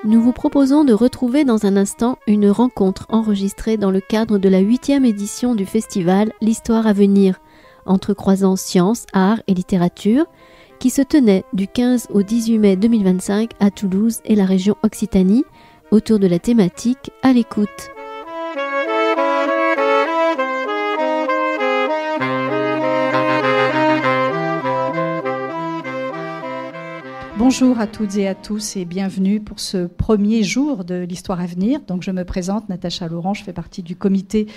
Nous vous proposons de retrouver dans un instant une rencontre enregistrée dans le cadre de la 8e édition du festival L'Histoire à venir, entrecroisant sciences, arts et littérature, qui se tenait du 15 au 18 mai 2025 à Toulouse et la région Occitanie, autour de la thématique « À l'écoute ». Bonjour à toutes et à tous et bienvenue pour ce premier jour de l'Histoire à venir. Donc je me présente, Natacha Laurent, je fais partie du comité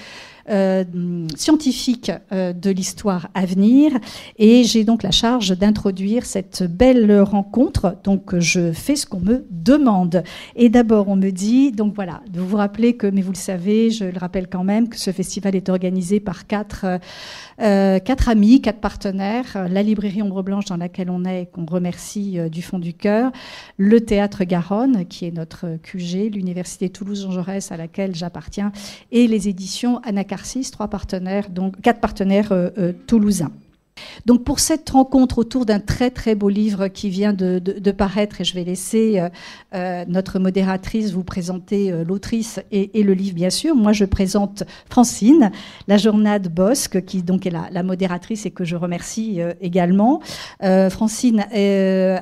scientifique de l'Histoire à venir et j'ai donc la charge d'introduire cette belle rencontre. Donc je fais ce qu'on me demande. Et d'abord on me dit, donc voilà, de vous rappeler que, mais vous le savez, je le rappelle quand même, que ce festival est organisé par quatre amis, 4 partenaires, la librairie Ombre Blanche dans laquelle on est et qu'on remercie du fond du cœur, le Théâtre Garonne qui est notre QG, l'Université Toulouse-Jean Jaurès à laquelle j'appartiens et les éditions Anacarsis, 4 partenaires toulousains. Donc pour cette rencontre autour d'un très très beau livre qui vient de paraître, et je vais laisser notre modératrice vous présenter l'autrice et le livre bien sûr. Moi je présente Francine, la Journade Bosque, qui donc est la modératrice et que je remercie également. Francine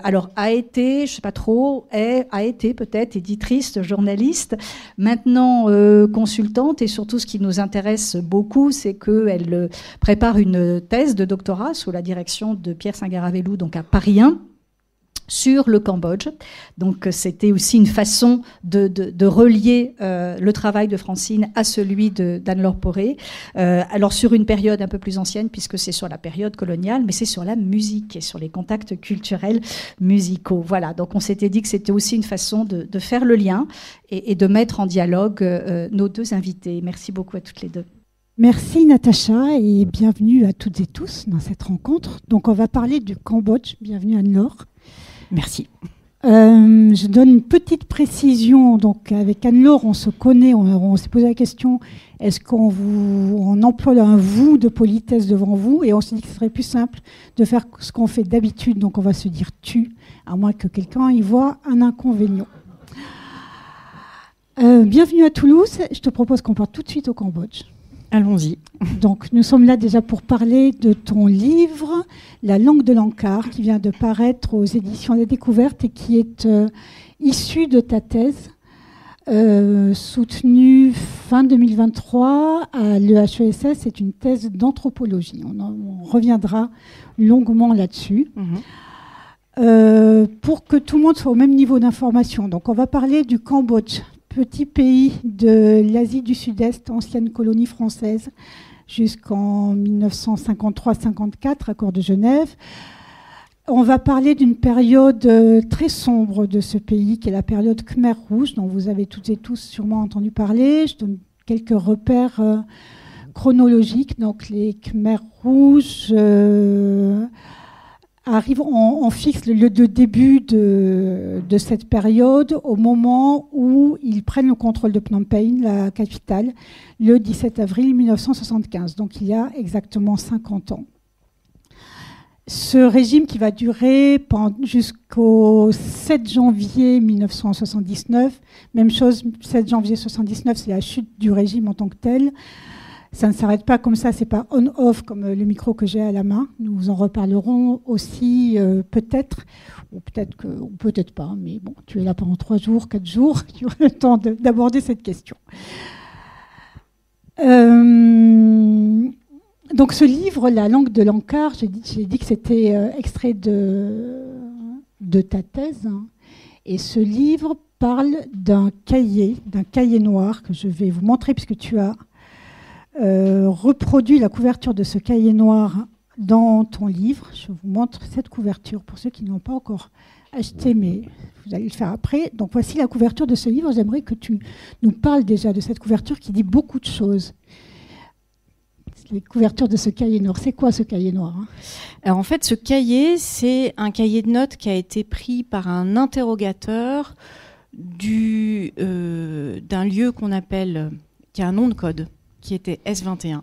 alors a été, je sais pas trop, a été peut-être éditrice, journaliste, maintenant consultante, et surtout ce qui nous intéresse beaucoup, c'est qu'elle prépare une thèse de doctorat sous la direction de Pierre Singaravelou, donc à Paris 1, sur le Cambodge. Donc c'était aussi une façon de relier le travail de Francine à celui d'Anne-Laure Poré. Alors sur une période un peu plus ancienne, puisque c'est sur la période coloniale, mais c'est sur la musique et sur les contacts culturels musicaux. Voilà, donc on s'était dit que c'était aussi une façon de faire le lien et de mettre en dialogue nos deux invités. Merci beaucoup à toutes les deux. Merci Natacha et bienvenue à toutes et tous dans cette rencontre. Donc on va parler du Cambodge. Bienvenue Anne-Laure. Merci. Je donne une petite précision. Donc avec Anne-Laure, on se connaît, on s'est posé la question, est-ce on emploie un vous de politesse devant vous, et on s'est dit que ce serait plus simple de faire ce qu'on fait d'habitude. Donc on va se dire tu, à moins que quelqu'un y voit un inconvénient. Bienvenue à Toulouse. Je te propose qu'on parte tout de suite au Cambodge. Allons-y. Donc, nous sommes là déjà pour parler de ton livre, La langue de l'Ankar, qui vient de paraître aux éditions La Découverte et qui est issu de ta thèse, soutenue fin 2023 à l'EHESS. C'est une thèse d'anthropologie. On reviendra longuement là-dessus. Pour que tout le monde soit au même niveau d'information. Donc, on va parler du Cambodge, petit pays de l'Asie du Sud-Est, ancienne colonie française, jusqu'en 1953-54, accord de Genève. On va parler d'une période très sombre de ce pays, qui est la période Khmer Rouge, dont vous avez toutes et tous sûrement entendu parler. Je donne quelques repères chronologiques. Donc les Khmer Rouges arrive, on fixe le début de cette période au moment où ils prennent le contrôle de Phnom Penh, la capitale, le 17 avril 1975, donc il y a exactement 50 ans. Ce régime qui va durer jusqu'au 7 janvier 1979, même chose, 7 janvier 1979, c'est la chute du régime en tant que tel. Ça ne s'arrête pas comme ça, c'est pas on-off comme le micro que j'ai à la main. Nous en reparlerons aussi peut-être, ou peut-être pas, mais bon, tu es là pendant 3 jours, 4 jours, tu auras le temps d'aborder cette question. Donc ce livre, La langue de l'Ankar, j'ai dit que c'était extrait de ta thèse, hein, et ce livre parle d'un cahier noir que je vais vous montrer puisque tu as reproduit la couverture de ce cahier noir dans ton livre. Je vous montre cette couverture pour ceux qui ne l'ont pas encore acheté, mais vous allez le faire après. Donc voici la couverture de ce livre. J'aimerais que tu nous parles déjà de cette couverture qui dit beaucoup de choses. Les couvertures de ce cahier noir. C'est quoi ce cahier noir, hein ? Alors en fait, ce cahier, c'est un cahier de notes qui a été pris par un interrogateur d'un lieu qu'on appelle, qui a un nom de code, qui était S21,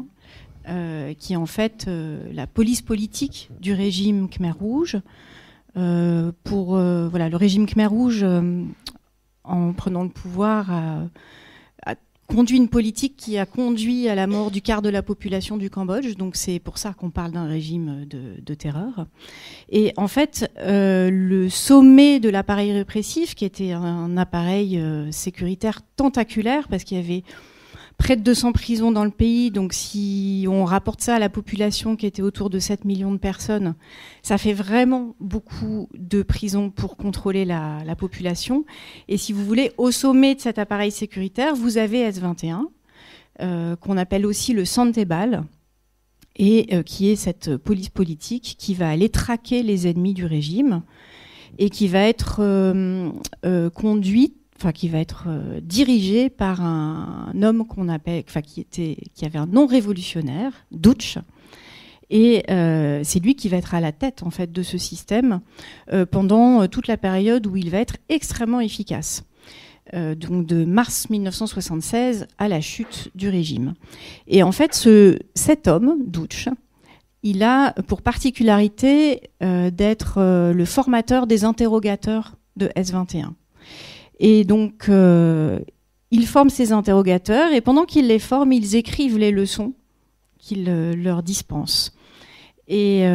qui est en fait la police politique du régime Khmer Rouge. Le régime Khmer Rouge en prenant le pouvoir, a conduit une politique qui a conduit à la mort du quart de la population du Cambodge. Donc c'est pour ça qu'on parle d'un régime de terreur. Et en fait, le sommet de l'appareil répressif, qui était un appareil sécuritaire tentaculaire, parce qu'il y avait près de 200 prisons dans le pays, donc si on rapporte ça à la population qui était autour de 7 millions de personnes, ça fait vraiment beaucoup de prisons pour contrôler la population. Et si vous voulez, au sommet de cet appareil sécuritaire, vous avez S-21, qu'on appelle aussi le Santebal, et qui est cette police politique qui va aller traquer les ennemis du régime et qui va être qui va être dirigé par un homme qu'on appelle, qui avait un nom révolutionnaire, Duch, et c'est lui qui va être à la tête en fait de ce système pendant toute la période où il va être extrêmement efficace. Donc de mars 1976 à la chute du régime. Et en fait, cet homme, Duch, il a pour particularité d'être le formateur des interrogateurs de S-21. Et donc, il forme ces interrogateurs, et pendant qu'il les forme, ils écrivent les leçons qu'il leur dispense. Et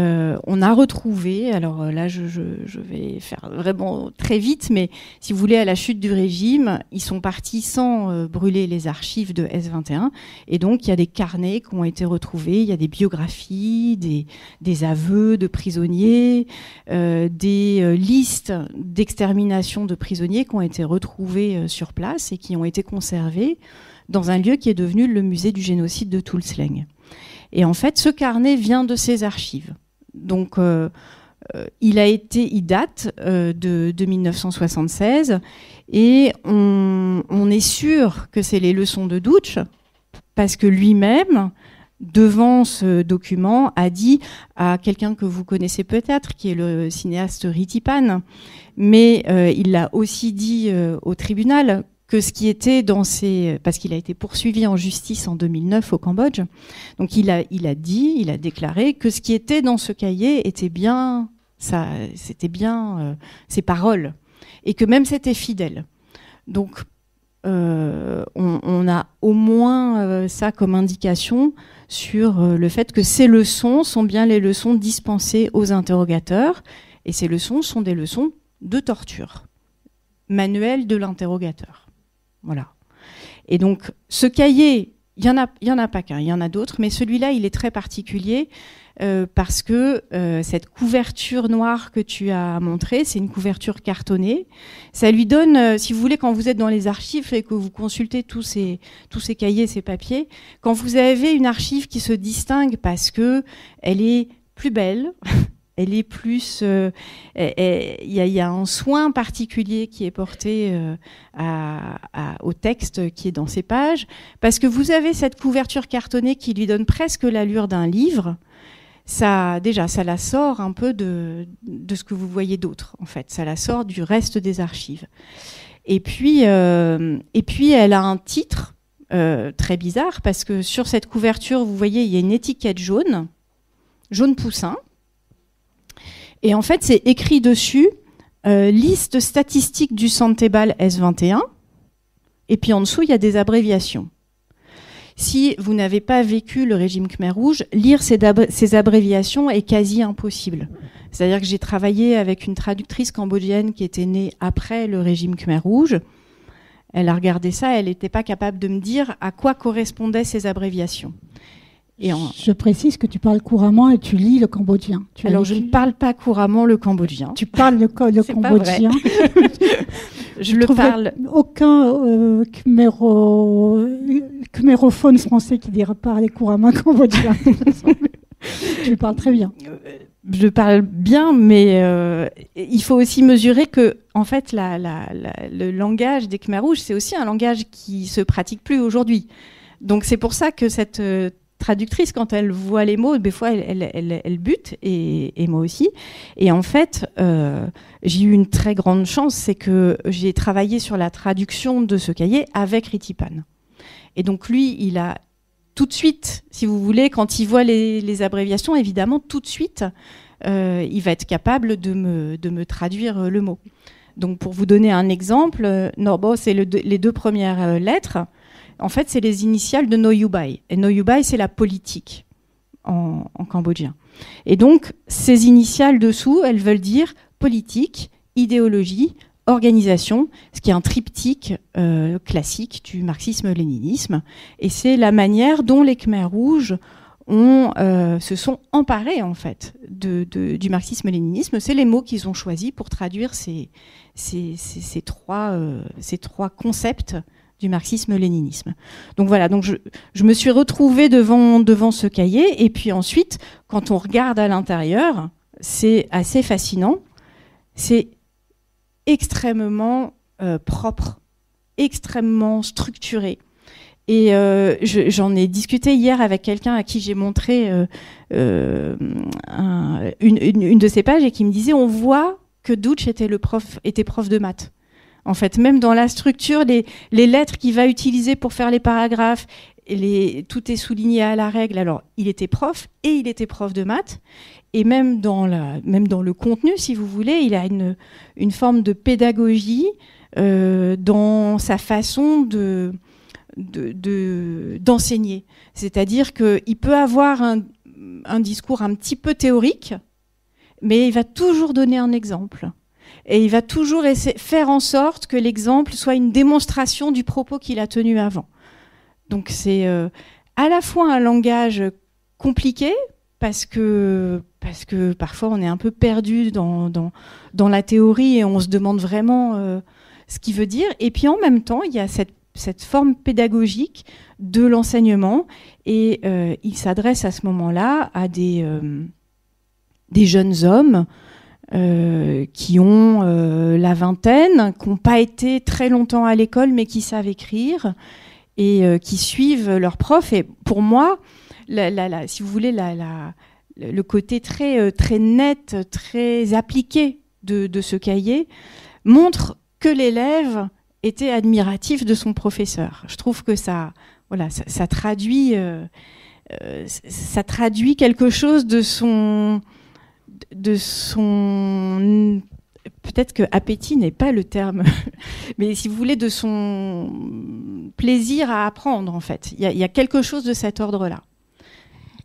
on a retrouvé, alors là je vais faire vraiment très vite, mais si vous voulez, à la chute du régime, ils sont partis sans brûler les archives de S-21, et donc il y a des carnets qui ont été retrouvés, il y a des biographies, des aveux de prisonniers, des listes d'extermination de prisonniers qui ont été retrouvés sur place et qui ont été conservés dans un lieu qui est devenu le musée du génocide de Toulsleng. Et en fait, ce carnet vient de ces archives. Donc, il date de 1976, et on est sûr que c'est les leçons de Duch, parce que lui-même, devant ce document, a dit à quelqu'un que vous connaissez peut-être, qui est le cinéaste Ritipan, mais il l'a aussi dit au tribunal, que ce qui était parce qu'il a été poursuivi en justice en 2009 au Cambodge. Donc il a déclaré que ce qui était dans ce cahier était bien ses paroles, et que même c'était fidèle. Donc on a au moins ça comme indication sur le fait que ces leçons sont bien les leçons dispensées aux interrogateurs, et ces leçons sont des leçons de torture, manuel de l'interrogateur. Voilà. Et donc, ce cahier, il y en a pas qu'un, il y en a d'autres, mais celui-là, il est très particulier parce que cette couverture noire que tu as montrée, c'est une couverture cartonnée. Ça lui donne, si vous voulez, quand vous êtes dans les archives et que vous consultez tous ces cahiers, ces papiers, quand vous avez une archive qui se distingue parce que elle est plus belle, elle est plus, il y a un soin particulier qui est porté au texte qui est dans ces pages, parce que vous avez cette couverture cartonnée qui lui donne presque l'allure d'un livre. Ça la sort un peu de ce que vous voyez d'autre, en fait. Ça la sort du reste des archives. Et puis elle a un titre très bizarre, parce que sur cette couverture, vous voyez, il y a une étiquette jaune poussin. Et en fait, c'est écrit dessus liste statistique du Santebal S-21. Et puis en dessous, il y a des abréviations. Si vous n'avez pas vécu le régime Khmer Rouge, lire ces abréviations est quasi impossible. C'est-à-dire que j'ai travaillé avec une traductrice cambodgienne qui était née après le régime Khmer Rouge. Elle a regardé ça, elle n'était pas capable de me dire à quoi correspondaient ces abréviations. Je précise que tu parles couramment et tu lis le cambodgien. Alors, je ne parle pas couramment le cambodgien. Tu parles le cambodgien. Je le parle. Aucun khmérophone français qui dira parler couramment cambodgien. Tu le parles très bien. Je parle bien, mais il faut aussi mesurer que, en fait, le langage des Khmer Rouges, c'est aussi un langage qui se pratique plus aujourd'hui. Donc, c'est pour ça que cette traductrice, quand elle voit les mots, des fois elle bute, et moi aussi. Et en fait, j'ai eu une très grande chance, c'est que j'ai travaillé sur la traduction de ce cahier avec Ritipan. Et donc lui, il a tout de suite, si vous voulez, quand il voit les abréviations, évidemment, tout de suite, il va être capable de me traduire le mot. Donc, pour vous donner un exemple, Norbo, c'est les 2 premières lettres. En fait, c'est les initiales de No Yubai. Et No Yubai, c'est la politique en cambodgien. Et donc, ces initiales dessous, elles veulent dire politique, idéologie, organisation, ce qui est un triptyque classique du marxisme-léninisme. Et c'est la manière dont les Khmers rouges se sont emparés, en fait, du marxisme-léninisme. C'est les mots qu'ils ont choisis pour traduire ces 3 concepts du marxisme-léninisme. Donc voilà, donc je me suis retrouvée devant ce cahier, et puis ensuite, quand on regarde à l'intérieur, c'est assez fascinant. C'est extrêmement propre, extrêmement structuré. Et j'en ai discuté hier avec quelqu'un à qui j'ai montré une de ces pages, et qui me disait, on voit que Dutch était prof de maths. En fait, même dans la structure, les lettres qu'il va utiliser pour faire les paragraphes, tout est souligné à la règle. Alors, il était prof et il était prof de maths. Et même dans le contenu, si vous voulez, il a une forme de pédagogie dans sa façon d'enseigner. C'est-à-dire qu'il peut avoir un discours un petit peu théorique, mais il va toujours donner un exemple. Et il va toujours faire en sorte que l'exemple soit une démonstration du propos qu'il a tenu avant. Donc c'est à la fois un langage compliqué, parce que parfois on est un peu perdu dans la théorie et on se demande vraiment ce qu'il veut dire. Et puis en même temps, il y a cette forme pédagogique de l'enseignement, et il s'adresse à ce moment-là à des jeunes hommes qui ont la vingtaine, qui n'ont pas été très longtemps à l'école, mais qui savent écrire et qui suivent leurs profs. Et pour moi, si vous voulez, le côté très, très net, très appliqué de ce cahier montre que l'élève était admiratif de son professeur. Je trouve que ça traduit quelque chose de son peut-être que appétit n'est pas le terme, mais si vous voulez, de son plaisir à apprendre, en fait. Il y a quelque chose de cet ordre-là.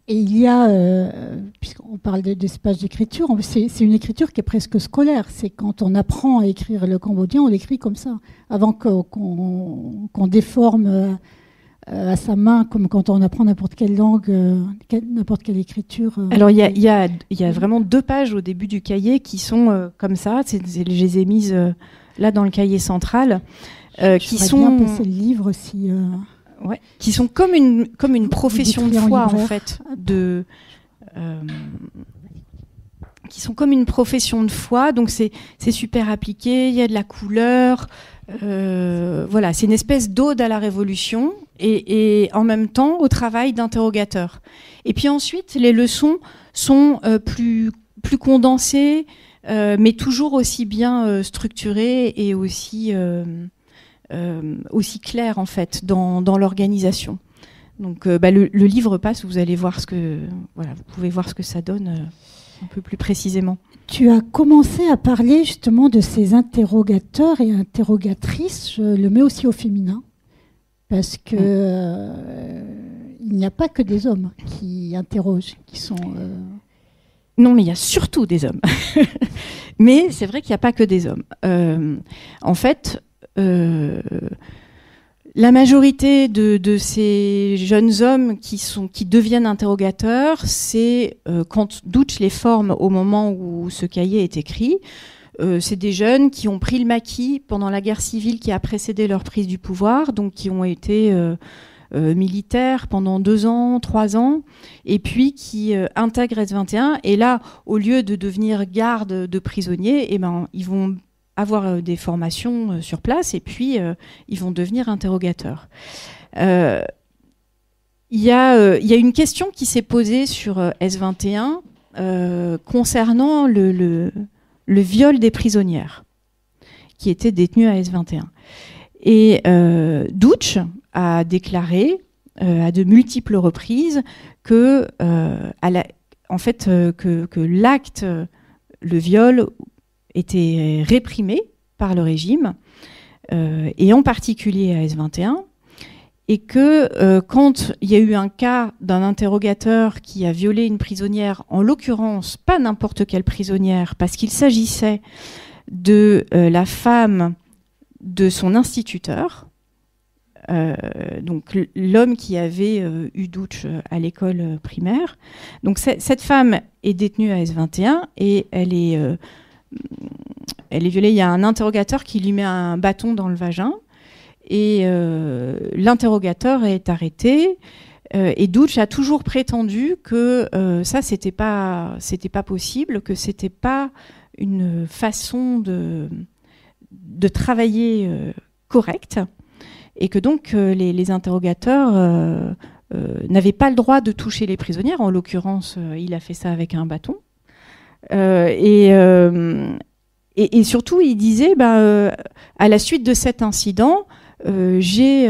Et il y a, puisqu'on parle de ce page d'écriture, c'est une écriture qui est presque scolaire. C'est quand on apprend à écrire le cambodgien, on l'écrit comme ça, avant qu'on déforme à sa main, comme quand on apprend n'importe quelle langue, n'importe quelle écriture. Alors il y a vraiment 2 pages au début du cahier qui sont comme ça. Je les ai mises là dans le cahier central, qui sont bien passer le livre aussi. Ouais, qui sont comme une profession de foi, en fait, qui sont comme une profession de foi. Donc c'est super appliqué, il y a de la couleur, voilà, c'est une espèce d'ode à la révolution et en même temps au travail d'interrogateur. Et puis ensuite, les leçons sont plus condensées, mais toujours aussi bien structurées et aussi clair, en fait, dans l'organisation. Donc le livre passe, vous allez voir vous pouvez voir ce que ça donne un peu plus précisément. Tu as commencé à parler justement de ces interrogateurs et interrogatrices, je le mets aussi au féminin, parce que il n'y a pas que des hommes qui interrogent, qui sont... Non, mais il y a surtout des hommes. Mais c'est vrai qu'il n'y a pas que des hommes. En fait... la majorité de ces jeunes hommes qui deviennent interrogateurs, c'est quand Dutch les forme au moment où ce cahier est écrit. C'est des jeunes qui ont pris le maquis pendant la guerre civile qui a précédé leur prise du pouvoir, donc qui ont été militaires pendant 2 ans, 3 ans, et puis qui intègrent S21. Et là, au lieu de devenir garde de prisonniers, ils vont avoir des formations sur place et puis ils vont devenir interrogateurs. Il y a une question qui s'est posée sur S21 concernant le viol des prisonnières qui étaient détenues à S21. Et Dutch a déclaré à de multiples reprises que l'acte, le viol, était réprimé par le régime, et en particulier à S21, et que quand il y a eu un cas d'un interrogateur qui a violé une prisonnière, en l'occurrence pas n'importe quelle prisonnière, parce qu'il s'agissait de la femme de son instituteur, donc l'homme qui avait eu Doutch à l'école primaire. Donc cette femme est détenue à S21 et elle est violée. Il y a un interrogateur qui lui met un bâton dans le vagin et l'interrogateur est arrêté. Et Doutch a toujours prétendu que ça c'était pas possible, que c'était pas une façon de travailler correcte, et que donc les interrogateurs n'avaient pas le droit de toucher les prisonnières. En l'occurrence, il a fait ça avec un bâton. Et surtout, il disait, à la suite de cet incident, j'ai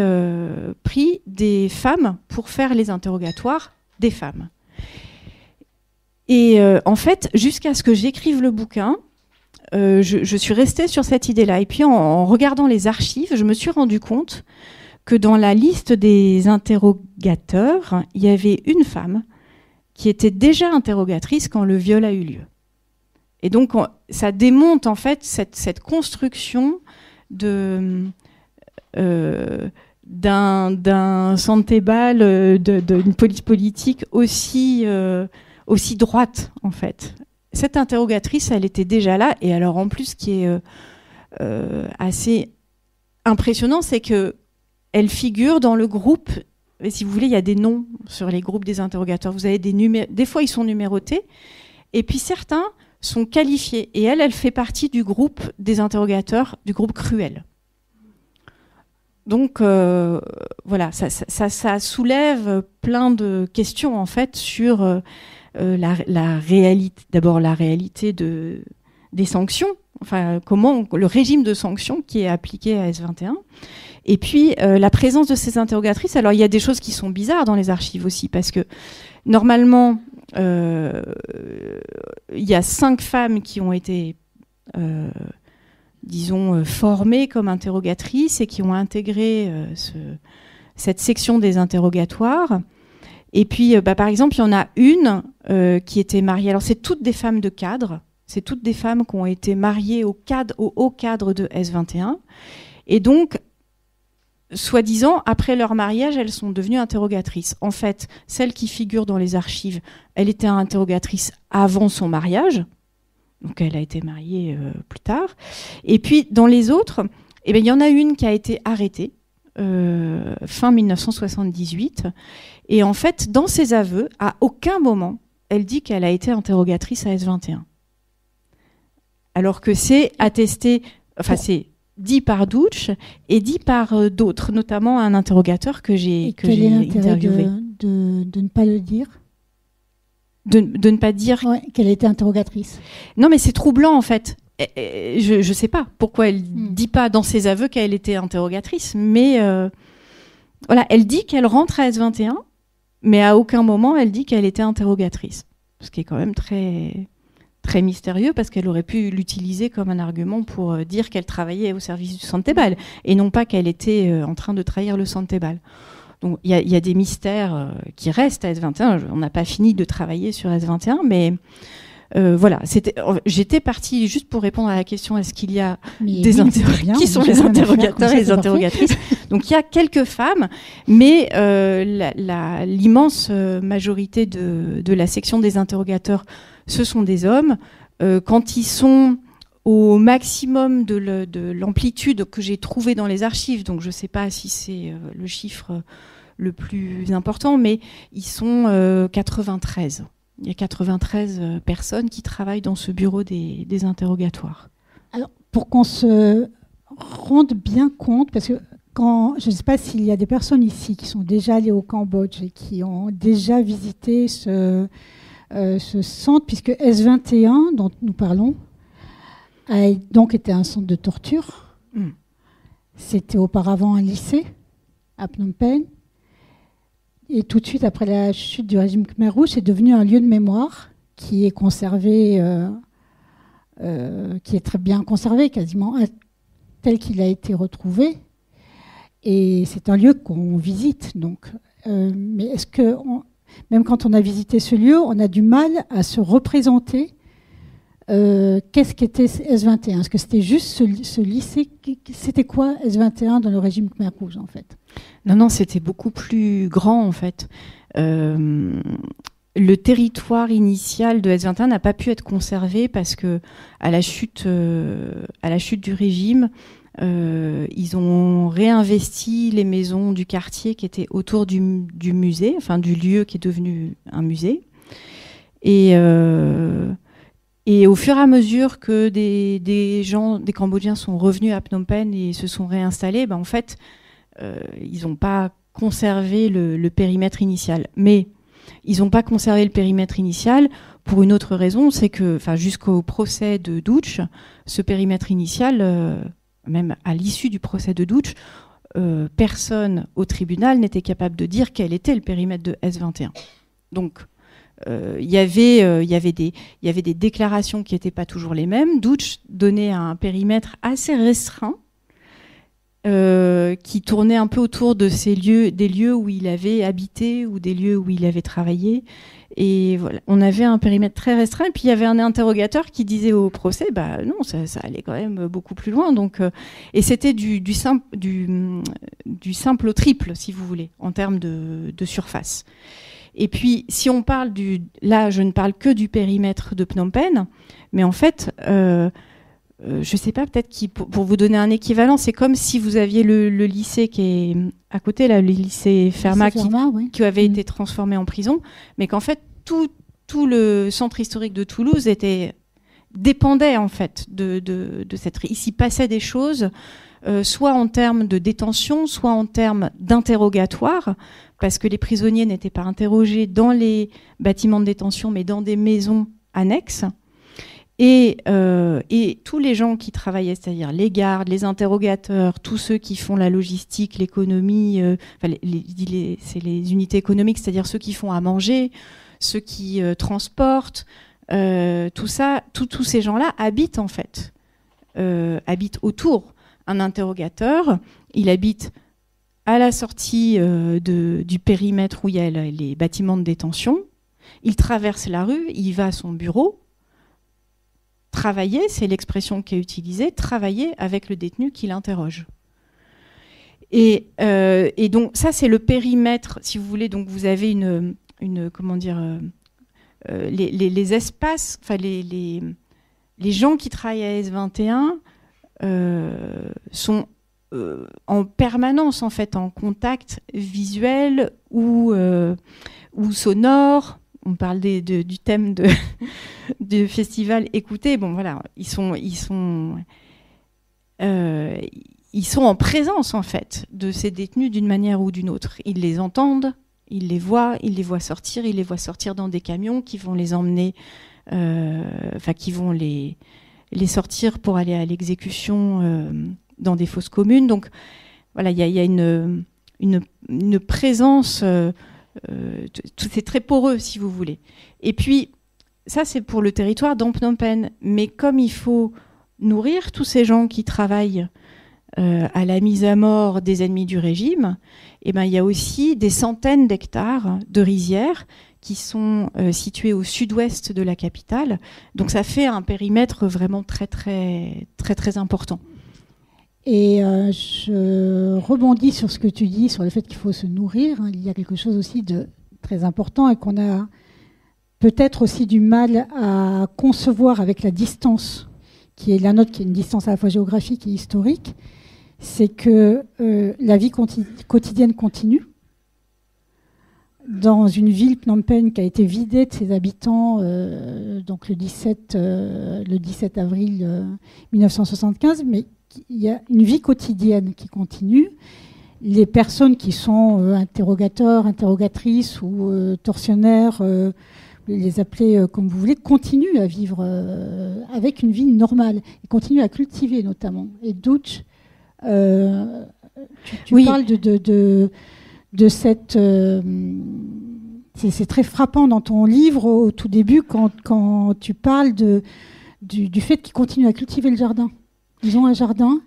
pris des femmes pour faire les interrogatoires des femmes. Et en fait, jusqu'à ce que j'écrive le bouquin, je suis restée sur cette idée-là. Et puis, en regardant les archives, je me suis rendu compte que dans la liste des interrogateurs, il y avait une femme qui était déjà interrogatrice quand le viol a eu lieu. Et donc, ça démonte en fait cette construction d'un Santebale, d'une police politique aussi droite, en fait. Cette interrogatrice, elle était déjà là. Et alors, en plus, ce qui est assez impressionnant, c'est qu'elle figure dans le groupe. Et si vous voulez, il y a des noms sur les groupes des interrogateurs. Vous avez des fois, ils sont numérotés. Et puis, certains sont qualifiés. Et elle fait partie du groupe des interrogateurs, du groupe Cruel. Donc, voilà, ça soulève plein de questions, en fait, sur la réalité, d'abord la réalité des sanctions, enfin comment le régime de sanctions qui est appliqué à S21, et puis la présence de ces interrogatrices. Alors il y a des choses qui sont bizarres dans les archives aussi, parce que normalement il y a 5 femmes qui ont été disons formées comme interrogatrices et qui ont intégré cette section des interrogatoires. Et puis, par exemple, il y en a une qui était mariée. Alors, c'est toutes des femmes de cadre. C'est toutes des femmes qui ont été mariées au haut cadre de S21. Et donc, soi-disant, après leur mariage, elles sont devenues interrogatrices. En fait, celle qui figure dans les archives, elle était interrogatrice avant son mariage. Donc, elle a été mariée plus tard. Et puis, dans les autres, il y en a une qui a été arrêtée fin 1978. Et en fait, dans ses aveux, à aucun moment, elle dit qu'elle a été interrogatrice à S21. Alors que c'est attesté, enfin c'est dit par Doutch et dit par d'autres, notamment un interrogateur que j'ai interviewé. De ne pas le dire. De ne pas dire qu'elle était interrogatrice. Non, mais c'est troublant en fait. Je ne sais pas pourquoi elle ne dit pas dans ses aveux qu'elle était interrogatrice, mais voilà, elle dit qu'elle rentre à S21, mais à aucun moment elle dit qu'elle était interrogatrice. Ce qui est quand même très, très mystérieux, parce qu'elle aurait pu l'utiliser comme un argument pour dire qu'elle travaillait au service du Santebale, et non pas qu'elle était en train de trahir le Santebale. Donc il y a des mystères qui restent à S21. On n'a pas fini de travailler sur S21, mais voilà, j'étais partie juste pour répondre à la question, est-ce qu'il y a qui sont les interrogateurs et les interrogatrices. Donc il y a quelques femmes, mais l'immense majorité de la section des interrogateurs, ce sont des hommes. Quand ils sont au maximum de l'amplitude que j'ai trouvée dans les archives, donc je ne sais pas si c'est le chiffre le plus important, mais ils sont 93. Il y a 93 personnes qui travaillent dans ce bureau des interrogatoires. Alors, pour qu'on se rende bien compte, parce que je ne sais pas s'il y a des personnes ici qui sont déjà allées au Cambodge et qui ont déjà visité ce centre, puisque S21, dont nous parlons, a donc été un centre de torture. C'était auparavant un lycée à Phnom Penh. Et tout de suite, après la chute du régime Khmer Rouge, c'est devenu un lieu de mémoire qui est conservé, qui est très bien conservé, quasiment tel qu'il a été retrouvé. Et c'est un lieu qu'on visite. Donc, mais est-ce que, même quand on a visité ce lieu, on a du mal à se représenter qu'est-ce qu'était S21 ? Est-ce que c'était juste ce lycée ? C'était quoi S21 dans le régime Khmer Rouge, en fait ? Non, c'était beaucoup plus grand, en fait. Le territoire initial de S21 n'a pas pu être conservé parce que à la chute du régime, ils ont réinvesti les maisons du quartier qui étaient autour du musée, enfin du lieu qui est devenu un musée. Et au fur et à mesure que des Cambodgiens sont revenus à Phnom Penh et se sont réinstallés, en fait, ils n'ont pas conservé le périmètre initial. Mais ils n'ont pas conservé le périmètre initial pour une autre raison, c'est que, jusqu'au procès de Doutch, ce périmètre initial, même à l'issue du procès de Doutch, personne au tribunal n'était capable de dire quel était le périmètre de S21. Donc, il y avait des déclarations qui n'étaient pas toujours les mêmes. Doutch donnait un périmètre assez restreint, qui tournait un peu autour de des lieux où il avait habité ou des lieux où il avait travaillé. Et voilà, on avait un périmètre très restreint. Et puis il y avait un interrogateur qui disait au procès, non, ça allait quand même beaucoup plus loin. Donc, et c'était du simple au triple, si vous voulez, en termes de surface. Et puis, si on parle là, je ne parle que du périmètre de Phnom Penh, mais en fait, je ne sais pas, peut-être pour vous donner un équivalent, c'est comme si vous aviez le lycée qui est à côté, là, le lycée Fermat, qui avait été transformé en prison, mais qu'en fait, tout le centre historique de Toulouse dépendait en fait de cette... Il s'y passait des choses, soit en termes de détention, soit en termes d'interrogatoire, parce que les prisonniers n'étaient pas interrogés dans les bâtiments de détention, mais dans des maisons annexes. Et tous les gens qui travaillaient, c'est-à-dire les gardes, les interrogateurs, tous ceux qui font la logistique, l'économie, c'est les unités économiques, c'est-à-dire ceux qui font à manger, ceux qui transportent, tout ça, tous ces gens-là habitent en fait, habitent autour. Un interrogateur, il habite à la sortie du périmètre où il y a les bâtiments de détention. Il traverse la rue, il va à son bureau. Travailler, c'est l'expression qui est utilisée, travailler avec le détenu qui l'interroge. Et donc ça, c'est le périmètre, si vous voulez. Donc vous avez comment dire, les espaces, enfin les gens qui travaillent à S21 sont en permanence en fait en contact visuel ou sonore. On parle du thème du festival Écoutez. Bon, voilà, ils sont en présence, en fait, de ces détenus d'une manière ou d'une autre. Ils les entendent, ils les voient sortir dans des camions qui vont les emmener, qui vont les sortir pour aller à l'exécution dans des fosses communes. Donc, voilà, il y a une présence... c'est très poreux, si vous voulez. Et puis, ça, c'est pour le territoire dans Phnom Penh. Mais comme il faut nourrir tous ces gens qui travaillent à la mise à mort des ennemis du régime, il y a aussi des centaines d'hectares de rizières qui sont situés au sud-ouest de la capitale. Donc, ça fait un périmètre vraiment très, très, très, très important. Et je rebondis sur ce que tu dis, sur le fait qu'il faut se nourrir. Il y a quelque chose aussi de très important et qu'on a peut-être aussi du mal à concevoir avec la distance qui est la nôtre, qui est une distance à la fois géographique et historique. C'est que la vie quotidienne continue. Dans une ville, Phnom Penh, qui a été vidée de ses habitants donc le 17 avril 1975, mais il y a une vie quotidienne qui continue. Les personnes qui sont interrogateurs, interrogatrices ou tortionnaires, les appeler comme vous voulez, continuent à vivre avec une vie normale et continuent à cultiver notamment. Et Doutch, tu parles de cette... c'est très frappant dans ton livre au tout début quand tu parles du fait qu'ils continuent à cultiver le jardin. Ils ont un jardin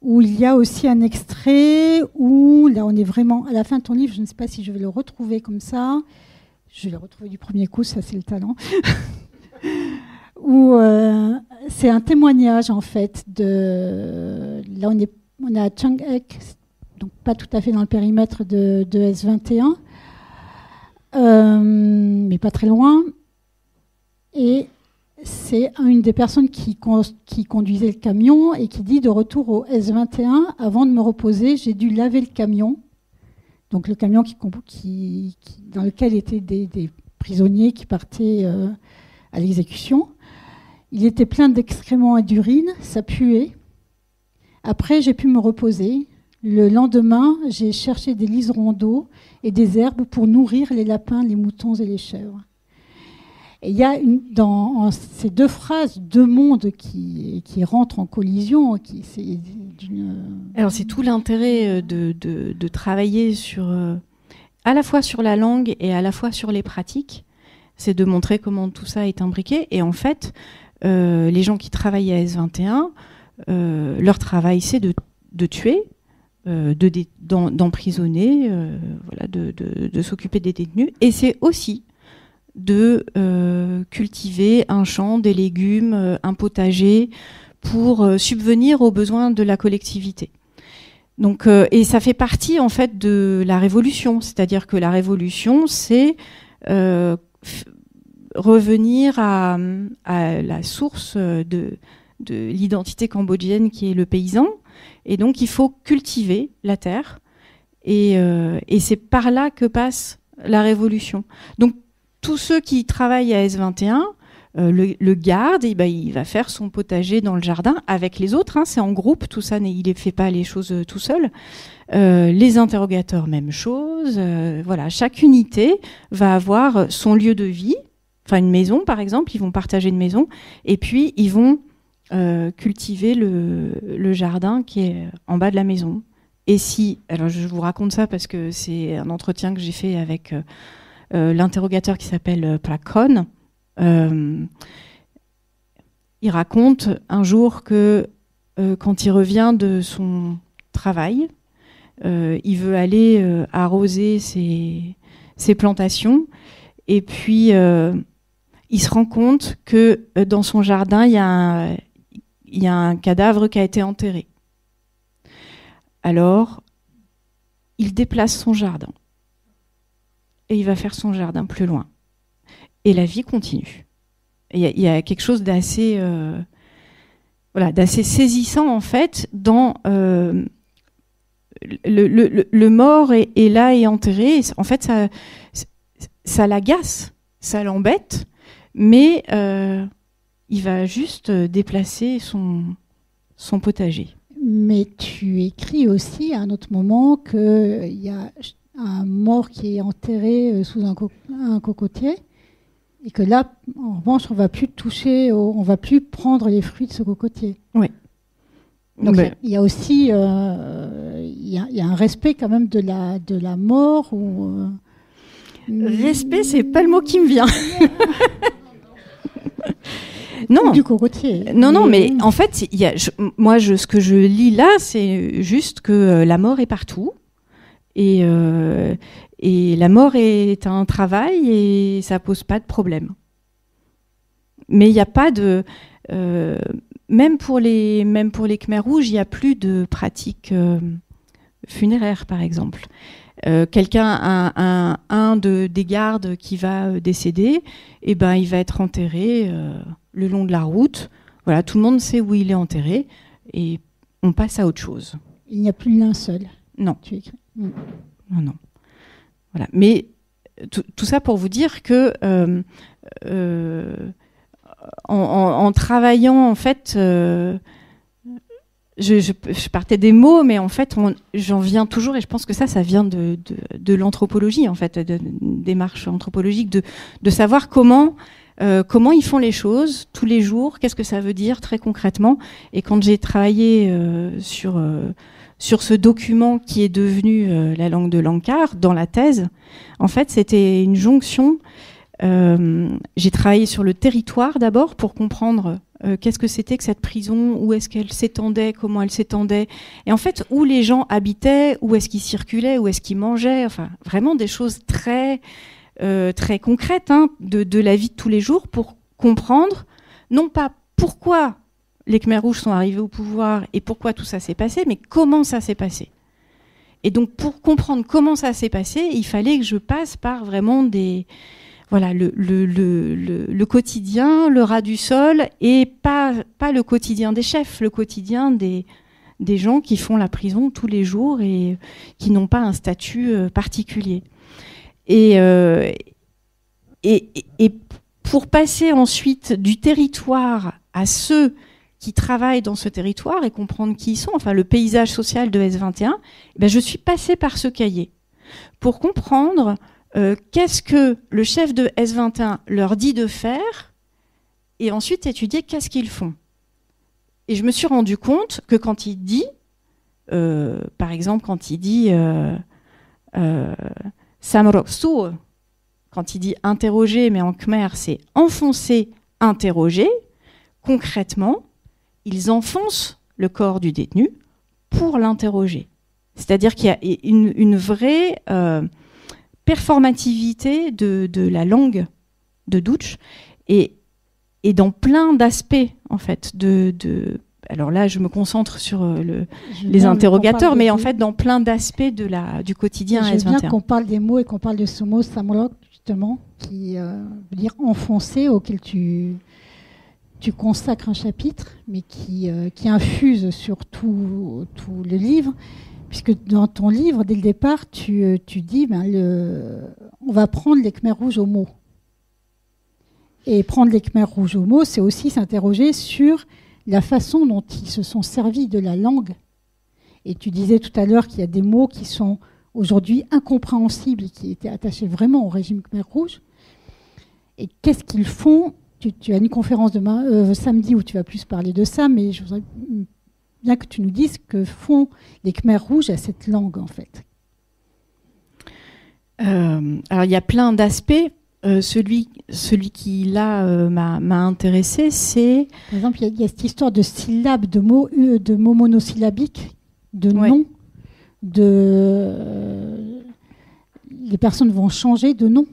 où il y a aussi un extrait où, là on est vraiment à la fin de ton livre, je ne sais pas si je vais le retrouver comme ça, je vais le retrouver du premier coup, ça c'est le talent, où c'est un témoignage en fait de... Là on est à Chang'e, donc pas tout à fait dans le périmètre de S21, mais pas très loin, et c'est une des personnes qui conduisait le camion et qui dit de retour au S21, avant de me reposer, j'ai dû laver le camion. Donc le camion dans lequel étaient des prisonniers qui partaient à l'exécution. Il était plein d'excréments et d'urine, ça puait. Après, j'ai pu me reposer. Le lendemain, j'ai cherché des liserons d'eau et des herbes pour nourrir les lapins, les moutons et les chèvres. Et il y a dans ces deux phrases, deux mondes qui rentrent en collision. Alors c'est tout l'intérêt de travailler à la fois sur la langue et à la fois sur les pratiques. C'est de montrer comment tout ça est imbriqué. Et en fait, les gens qui travaillent à S21, leur travail c'est de tuer, d'emprisonner, voilà, de s'occuper des détenus. Et c'est aussi de cultiver un champ, des légumes, un potager pour subvenir aux besoins de la collectivité. Donc, et ça fait partie en fait de la révolution, c'est-à-dire que la révolution, c'est revenir à la source de l'identité cambodgienne qui est le paysan, et donc il faut cultiver la terre, et c'est par là que passe la révolution. Donc tous ceux qui travaillent à S21, le garde, et il va faire son potager dans le jardin avec les autres, hein, c'est en groupe, tout ça, il ne fait pas les choses tout seul. Les interrogateurs, même chose. Voilà, chaque unité va avoir son lieu de vie, enfin une maison par exemple, ils vont partager une maison, et puis ils vont cultiver le jardin qui est en bas de la maison. Et si, alors je vous raconte ça parce que c'est un entretien que j'ai fait avec l'interrogateur qui s'appelle Prakon. Il raconte un jour que quand il revient de son travail, il veut aller arroser ses plantations, et puis il se rend compte que dans son jardin, il y a un cadavre qui a été enterré. Alors, il déplace son jardin et il va faire son jardin plus loin. Et la vie continue. Il y a quelque chose d'assez saisissant en fait dans le mort est là et enterré. En fait, ça l'agace, ça l'embête, mais il va juste déplacer son potager. Mais tu écris aussi à un autre moment qu'il y a un mort qui est enterré sous un cocotier, et que là, en revanche, on ne va plus toucher, on ne va plus prendre les fruits de ce cocotier. Oui. Donc il y a aussi il y a un respect quand même de la mort. Respect, c'est pas le mot qui me vient. Non. Du cocotier. Non, mais en fait, ce que je lis là, c'est juste que la mort est partout. Et la mort est un travail et ça pose pas de problème. Mais il n'y a pas de... même pour les Khmers rouges, il n'y a plus de pratiques funéraires, par exemple. Quelqu'un, un des gardes qui va décéder, il va être enterré le long de la route. Voilà, tout le monde sait où il est enterré et on passe à autre chose. Il n'y a plus de linceul. Non. Tu écris. Non. Voilà. Mais tout ça pour vous dire que en travaillant, en fait, je partais des mots, mais en fait, j'en viens toujours, et je pense que ça vient de l'anthropologie, en fait, de démarche anthropologique, de savoir comment ils font les choses tous les jours, qu'est-ce que ça veut dire très concrètement. Et quand j'ai travaillé sur ce document qui est devenu la langue de Lankar dans la thèse, en fait, c'était une jonction. J'ai travaillé sur le territoire d'abord pour comprendre qu'est-ce que c'était que cette prison, où est-ce qu'elle s'étendait, comment elle s'étendait, et en fait où les gens habitaient, où est-ce qu'ils circulaient, où est-ce qu'ils mangeaient, enfin vraiment des choses très très concrètes de la vie de tous les jours pour comprendre non pas pourquoi les Khmers rouges sont arrivés au pouvoir et pourquoi tout ça s'est passé, mais comment ça s'est passé. Et donc pour comprendre comment ça s'est passé, il fallait que je passe par vraiment le quotidien, le ras du sol, et pas le quotidien des chefs, le quotidien des gens qui font la prison tous les jours et qui n'ont pas un statut particulier. Et pour passer ensuite du territoire à ceux qui travaillent dans ce territoire et comprendre qui ils sont, enfin le paysage social de S21, je suis passée par ce cahier pour comprendre qu'est-ce que le chef de S21 leur dit de faire et ensuite étudier qu'est-ce qu'ils font. Et je me suis rendu compte que quand il dit, par exemple, quand il dit Samroksu, quand il dit interroger, mais en khmer, c'est enfoncer, interroger, concrètement, ils enfoncent le corps du détenu pour l'interroger. C'est-à-dire qu'il y a une vraie performativité de la langue de Dutch et dans plein d'aspects, en fait, alors là, je me concentre sur les interrogateurs, mais en fait, dans plein d'aspects du quotidien S21. Je veux bien qu'on parle des mots et qu'on parle de ce mot samolok, justement, qui veut dire enfoncer, auquel tu consacres un chapitre, mais qui infuse sur tout le livre, puisque dans ton livre, dès le départ, tu dis on va prendre les Khmers rouges au mot. Et prendre les Khmers rouges au mot, c'est aussi s'interroger sur la façon dont ils se sont servis de la langue. Et tu disais tout à l'heure qu'il y a des mots qui sont aujourd'hui incompréhensibles et qui étaient attachés vraiment au régime Khmer rouge. Et qu'est-ce qu'ils font ? Tu as une conférence demain, samedi, où tu vas plus parler de ça, mais je voudrais bien que tu nous dises ce que font les Khmers rouges à cette langue, en fait. Alors, il y a plein d'aspects. Celui qui, là, m'a intéressée, c'est... Par exemple, il y a cette histoire de syllabes, de mots monosyllabiques, de noms. Les personnes vont changer de nom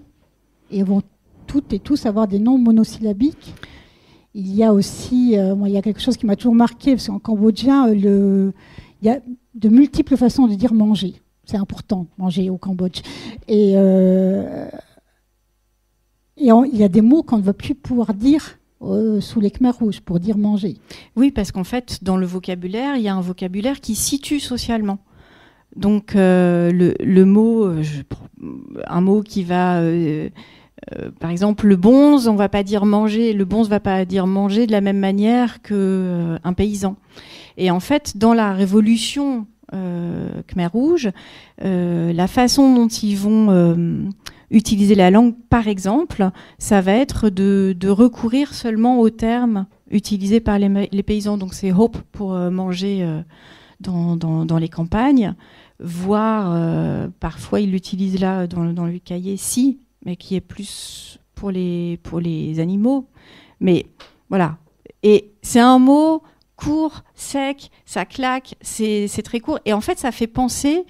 et vont toutes et tous avoir des noms monosyllabiques. Il y a aussi, il y a quelque chose qui m'a toujours marqué, parce qu'en cambodgien, il y a de multiples façons de dire manger. C'est important, manger au Cambodge. Et il y a des mots qu'on ne va plus pouvoir dire sous les Khmers rouges pour dire manger. Oui, parce qu'en fait, dans le vocabulaire, il y a un vocabulaire qui situe socialement. Donc, le mot, un mot qui va... par exemple, le bonze, on va pas dire manger. Le bonze va pas dire manger de la même manière qu'un paysan. Et en fait, dans la révolution Khmer rouge, la façon dont ils vont utiliser la langue, par exemple, ça va être de recourir seulement aux termes utilisés par les paysans. Donc c'est hop pour manger dans les campagnes, voire parfois ils l'utilisent là dans le cahier si, mais qui est plus pour les animaux. Mais voilà. Et c'est un mot court, sec, ça claque, c'est très court. Et en fait, ça fait penser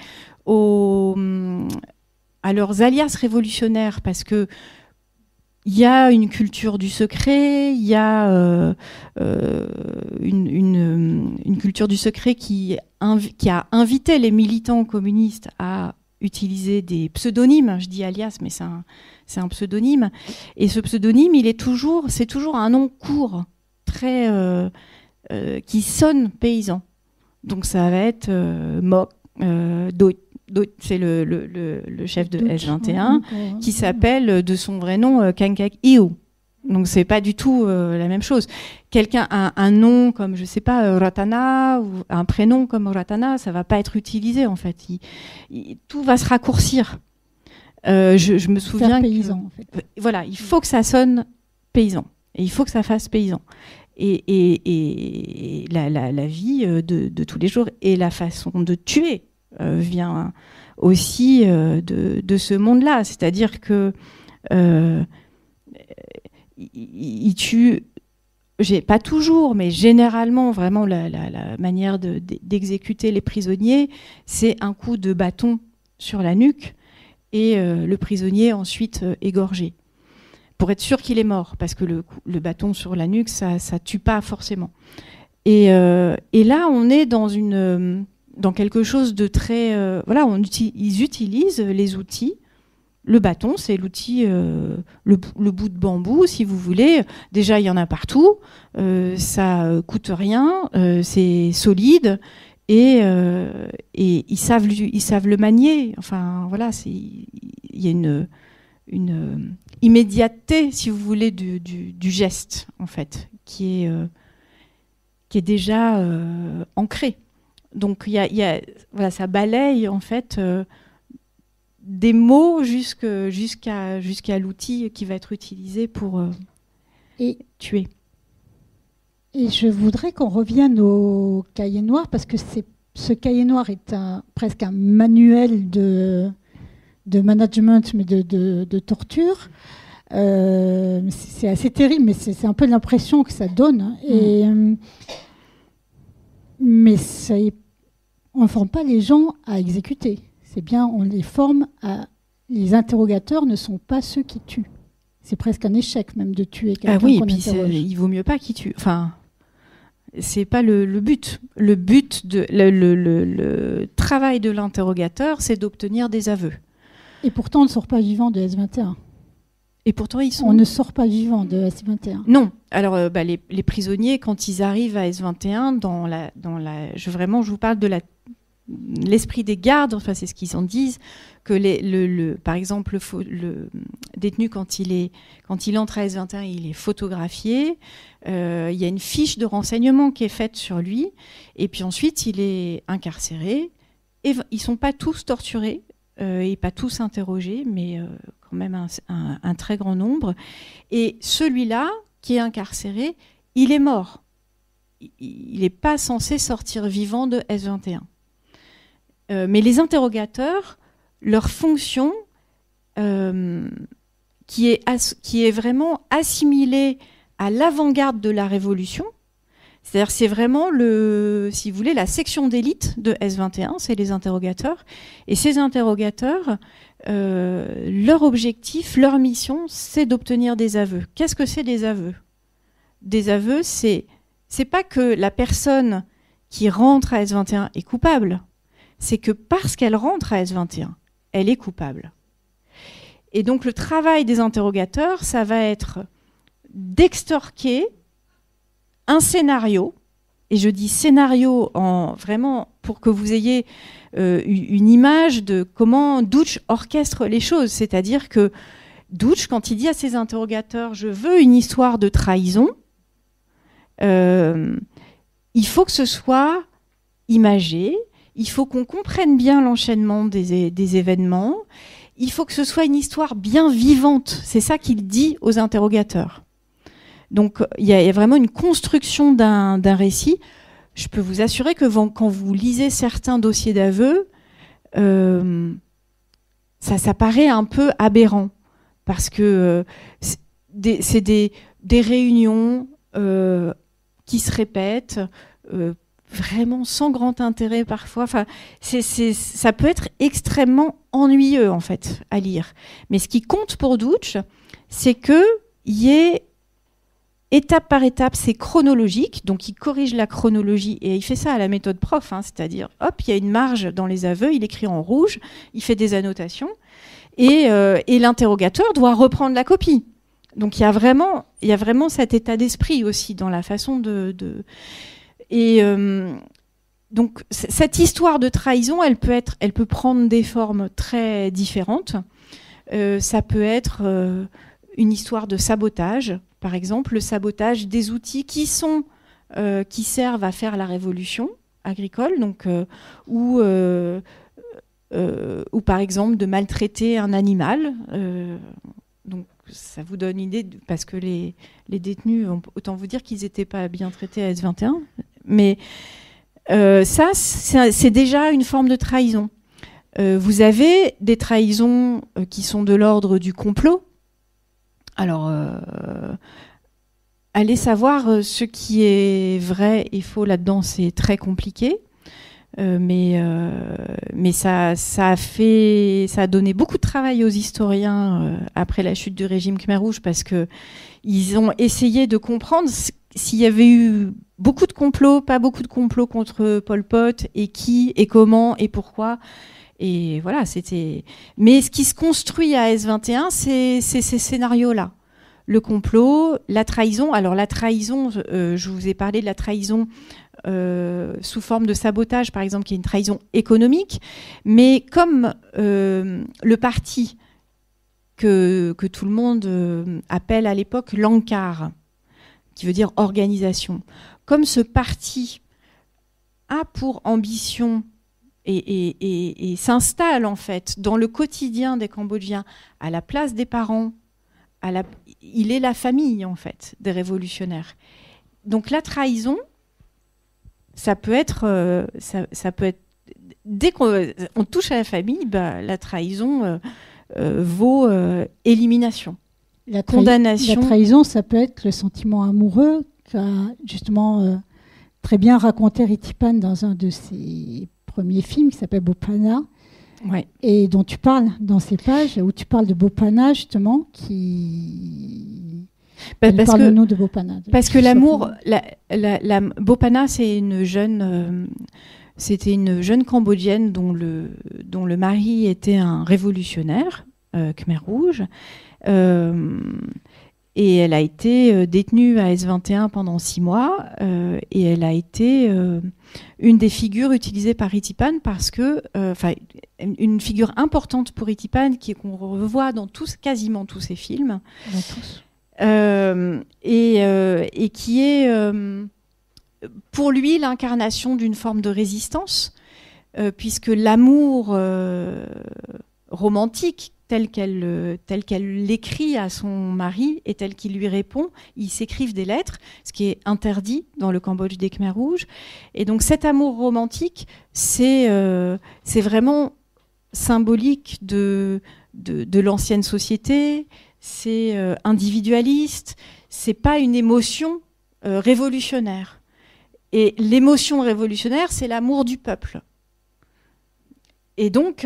à leurs alias révolutionnaires, parce que il y a une culture du secret, il y a une culture du secret qui a invité les militants communistes à utiliser des pseudonymes. Je dis alias, mais c'est un pseudonyme. Et ce pseudonyme, c'est toujours un nom court, très qui sonne paysan. Donc ça va être Mok, c'est le chef de S21, qui s'appelle de son vrai nom Kankak Iu. Donc c'est pas du tout la même chose. Quelqu'un a un nom comme, je sais pas, Ratana, ou un prénom comme Ratana, ça va pas être utilisé en fait. Tout va se raccourcir. Je me souviens paysan, en fait. Voilà, il faut que ça sonne paysan et il faut que ça fasse paysan. Et la vie de tous les jours et la façon de tuer vient aussi de ce monde-là. C'est-à-dire que il tue pas toujours, mais généralement, vraiment, la manière d'exécuter les prisonniers, c'est un coup de bâton sur la nuque et le prisonnier ensuite égorgé, pour être sûr qu'il est mort, parce que le bâton sur la nuque, ça tue pas forcément. Et là, on est dans quelque chose de très... voilà, ils utilisent les outils. Le bâton, c'est l'outil, le bout de bambou, si vous voulez. Déjà, il y en a partout. Ça coûte rien. C'est solide. Et ils savent le manier. Enfin, voilà, il y a une immédiateté, si vous voulez, du geste, en fait, qui est déjà ancrée. Donc, voilà, ça balaye, en fait... des mots jusqu'à l'outil qui va être utilisé pour tuer. Et je voudrais qu'on revienne au cahier noir, parce que ce cahier noir est presque un manuel de management, mais de torture. C'est assez terrible, mais c'est un peu l'impression que ça donne. Mais on ne forme pas les gens à exécuter. C'est bien, on les forme à... Les interrogateurs ne sont pas ceux qui tuent. C'est presque un échec même de tuer quelqu'un qu'on interroge. Ah oui, il vaut mieux pas qu'ils tuent. Enfin, c'est pas le but. Le but le travail de l'interrogateur, c'est d'obtenir des aveux. Et pourtant, on ne sort pas vivant de S21. Et pourtant, on ne sort pas vivant de S21. Non. Alors, les prisonniers, quand ils arrivent à S21, je vous parle de l'esprit des gardes, enfin c'est ce qu'ils en disent, que par exemple le détenu quand il entre à S21, il est photographié, il y a une fiche de renseignement qui est faite sur lui, et puis ensuite il est incarcéré, et ils sont pas tous torturés et pas tous interrogés, mais quand même un très grand nombre, et celui-là qui est incarcéré, il est mort, il n'est pas censé sortir vivant de S21. Mais les interrogateurs, leur fonction, qui est vraiment assimilée à l'avant-garde de la Révolution, c'est-à-dire c'est vraiment si vous voulez, la section d'élite de S21, c'est les interrogateurs. Et ces interrogateurs, leur objectif, leur mission, c'est d'obtenir des aveux. Qu'est-ce que c'est des aveux ? Des aveux, c'est pas que la personne qui rentre à S21 est coupable. C'est que parce qu'elle rentre à S21, elle est coupable. Et donc le travail des interrogateurs, ça va être d'extorquer un scénario, et je dis scénario vraiment pour que vous ayez une image de comment Dutch orchestre les choses. C'est-à-dire que Dutch, quand il dit à ses interrogateurs « je veux une histoire de trahison », il faut que ce soit imagé. Il faut qu'on comprenne bien l'enchaînement des événements. Il faut que ce soit une histoire bien vivante. C'est ça qu'il dit aux interrogateurs. Donc, il y a vraiment une construction d'un récit. Je peux vous assurer que quand vous lisez certains dossiers d'aveux, ça paraît un peu aberrant. Parce que c'est des réunions qui se répètent, vraiment sans grand intérêt parfois. Enfin, ça peut être extrêmement ennuyeux en fait à lire. Mais ce qui compte pour Dutch, c'est qu'il y ait étape par étape, c'est chronologique, donc il corrige la chronologie et il fait ça à la méthode prof, c'est-à-dire hop, il y a une marge dans les aveux, il écrit en rouge, il fait des annotations et l'interrogateur doit reprendre la copie. Donc il y a vraiment cet état d'esprit aussi dans la façon Et donc cette histoire de trahison, elle peut prendre des formes très différentes. Ça peut être une histoire de sabotage, par exemple, le sabotage des outils qui servent à faire la révolution agricole, donc ou par exemple de maltraiter un animal. Donc ça vous donne une idée, parce que les détenus, autant vous dire qu'ils n'étaient pas bien traités à S21. Mais ça, c'est déjà une forme de trahison. Vous avez des trahisons qui sont de l'ordre du complot. Alors, aller savoir ce qui est vrai et faux là-dedans, c'est très compliqué. Mais ça a donné beaucoup de travail aux historiens après la chute du régime Khmer Rouge, parce que ils ont essayé de comprendre s'il y avait eu beaucoup de complots, pas beaucoup de complots contre Pol Pot, et qui, et comment, et pourquoi. Et voilà, c'était. Mais ce qui se construit à S21, c'est ces scénarios-là. Le complot, la trahison. Alors la trahison, je vous ai parlé de la trahison sous forme de sabotage, par exemple, qui est une trahison économique. Mais comme le parti que tout le monde appelle à l'époque l'ANCAR, qui veut dire organisation, comme ce parti a pour ambition et s'installe en fait dans le quotidien des Cambodgiens à la place des parents, il est la famille en fait des révolutionnaires. Donc la trahison, ça peut être dès qu'on touche à la famille, la trahison vaut élimination. Condamnation. La trahison, ça peut être le sentiment amoureux qu'a justement très bien raconté Ritipan dans un de ses premiers films qui s'appelle Bopana, ouais. Et dont tu parles dans ces pages, où tu parles de Bopana justement, qui... Parle-nous de Bopana. Parce que l'amour, Bopana, c'est c'était une jeune Cambodgienne dont le mari était un révolutionnaire, Khmer Rouge. Et elle a été détenue à S21 pendant 6 mois et elle a été une des figures utilisées par Ritipan parce que, une figure importante pour Ritipan qu'on revoit dans quasiment tous ses films. Dans tous. Et qui est pour lui l'incarnation d'une forme de résistance, puisque l'amour romantique tel qu'elle l'écrit à son mari et tel qu'il lui répond, ils s'écrivent des lettres, ce qui est interdit dans le Cambodge des Khmer Rouges. Et donc cet amour romantique, c'est vraiment symbolique de l'ancienne société, c'est individualiste, c'est pas une émotion révolutionnaire. Et l'émotion révolutionnaire, c'est l'amour du peuple. Et donc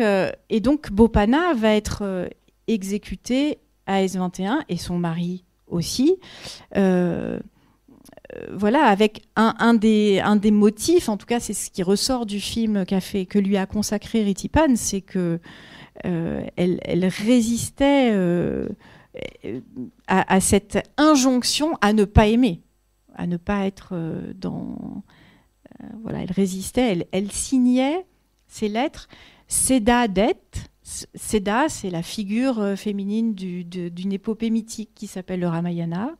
Bopana va être exécuté à S21 et son mari aussi. Voilà, avec un des motifs, en tout cas c'est ce qui ressort du film que lui a consacré Ritipan, c'est que elle résistait à cette injonction à ne pas aimer, à ne pas être dans... voilà, elle résistait, elle signait ses lettres. Seda Det. Seda, c'est la figure féminine d'une épopée mythique qui s'appelle le Ramayana,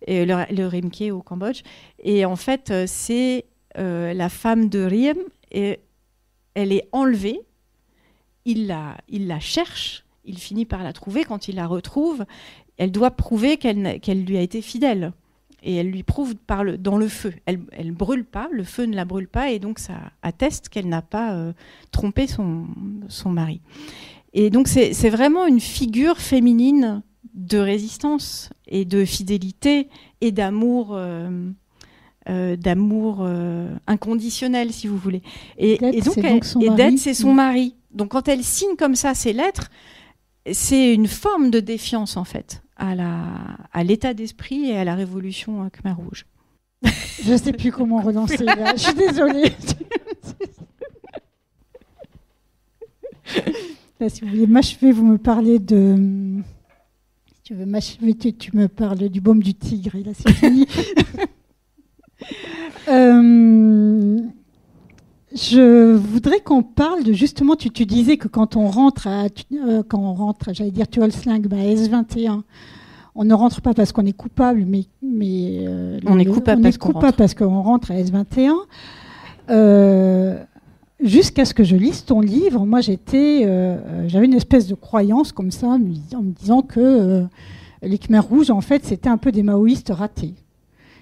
et le Rimke au Cambodge. Et en fait, c'est la femme de Riem, et elle est enlevée. Il la cherche, il finit par la trouver. Quand il la retrouve, elle doit prouver qu'elle lui a été fidèle. Et elle lui prouve dans le feu. Elle brûle pas, le feu ne la brûle pas, et donc ça atteste qu'elle n'a pas trompé son mari. Et donc c'est vraiment une figure féminine de résistance et de fidélité et d'amour inconditionnel, si vous voulez. Et Dette, c'est son mari. Donc quand elle signe comme ça ses lettres, c'est une forme de défiance en fait à l'état d'esprit et à la révolution Khmer Rouge. Je ne sais plus comment relancer là. Je suis désolée. Là, si vous voulez m'achever, vous me parlez de... Si tu veux m'achever, tu me parles du baume du tigre. Et là, c'est fini. Je voudrais qu'on parle de... Justement, tu disais que quand on rentre, j'allais dire Tuolsleng, à S21, on ne rentre pas parce qu'on est coupable, mais on est coupable parce qu'on rentre à S21. Jusqu'à ce que je lise ton livre, moi j'avais une espèce de croyance comme ça, en me disant que les Khmers rouges, en fait, c'était un peu des maoïstes ratés.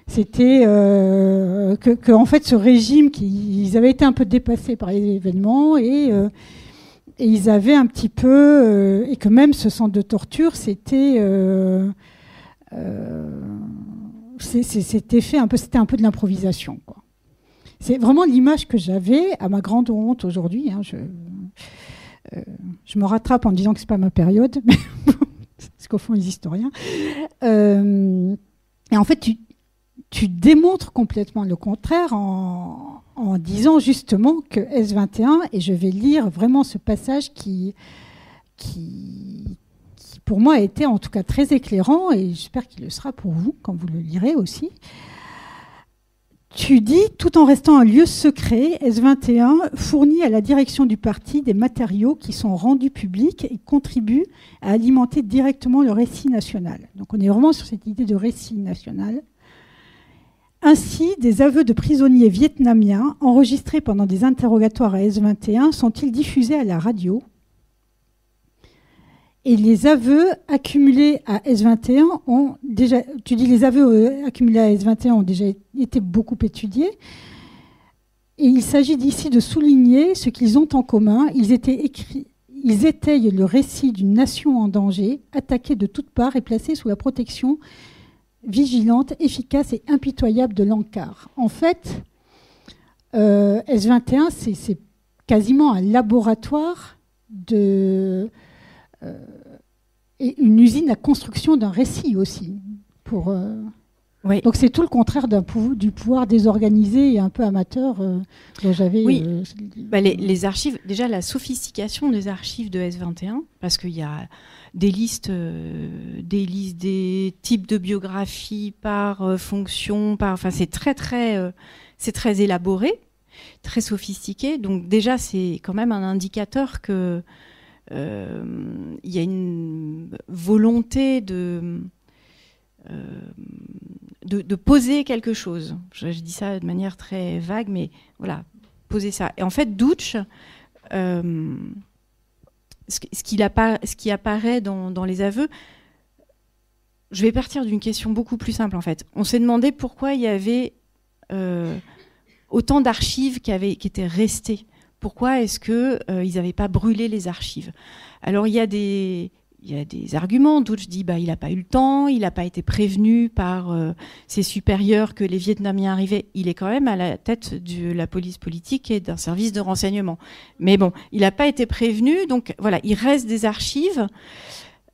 C'était que en fait, ce régime, ils avaient été un peu dépassés par les événements et ils avaient un petit peu... et que même ce centre de torture, c'était c'était un peu de l'improvisation, quoi. C'est vraiment l'image que j'avais, à ma grande honte aujourd'hui. Hein, je me rattrape en disant que c'est pas ma période, mais c'est ce qu'au fond les historiens. Et en fait, tu démontres complètement le contraire en disant justement que S21, et je vais lire vraiment ce passage qui pour moi a été en tout cas très éclairant, et j'espère qu'il le sera pour vous quand vous le lirez aussi. Tu dis, tout en restant un lieu secret, S21 fournit à la direction du parti des matériaux qui sont rendus publics et contribuent à alimenter directement le récit national. Donc on est vraiment sur cette idée de récit national. Ainsi, des aveux de prisonniers vietnamiens enregistrés pendant des interrogatoires à S21 sont-ils diffusés à la radio ? Et les aveux accumulés à S21 ont déjà... Tu dis les aveux accumulés à S21 ont déjà été beaucoup étudiés. Et il s'agit d'ici de souligner ce qu'ils ont en commun. Ils étayent le récit d'une nation en danger, attaquée de toutes parts et placée sous la protection vigilante, efficace et impitoyable de l'ANCAR. En fait, S21, c'est quasiment un laboratoire et une usine à construction d'un récit aussi. Oui. Donc c'est tout le contraire du pouvoir désorganisé et un peu amateur dont j'avais... Oui, les archives, déjà la sophistication des archives de S21, parce qu'il y a des listes, des types de biographies par fonction, c'est très élaboré, très sophistiqué. Donc déjà c'est quand même un indicateur que il y a une volonté de poser quelque chose. Je dis ça de manière très vague, mais voilà, poser ça. Et en fait, Dutch, ce qui apparaît dans les aveux, je vais partir d'une question beaucoup plus simple en fait. On s'est demandé pourquoi il y avait autant d'archives qui étaient restées. Pourquoi est-ce qu'ils n'avaient pas brûlé les archives ? Alors, il y a des arguments. Dutch dit il n'a pas eu le temps, il n'a pas été prévenu par ses supérieurs que les Vietnamiens arrivaient. Il est quand même à la tête de la police politique et d'un service de renseignement. Mais bon, il n'a pas été prévenu. Donc, voilà, il reste des archives,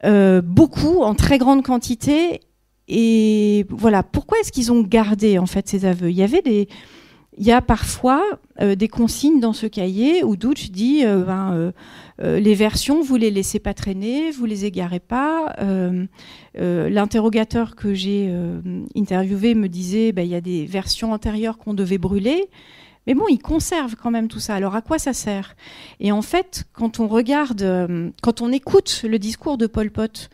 beaucoup, en très grande quantité. Et voilà, pourquoi est-ce qu'ils ont gardé, en fait, ces aveux ? Il y a parfois des consignes dans ce cahier où Dutch dit les versions, vous les laissez pas traîner, vous les égarez pas. L'interrogateur que j'ai interviewé me disait il y a des versions antérieures qu'on devait brûler. Mais bon, ils conservent quand même tout ça. Alors à quoi ça sert ? Et en fait, quand on écoute le discours de Pol Pot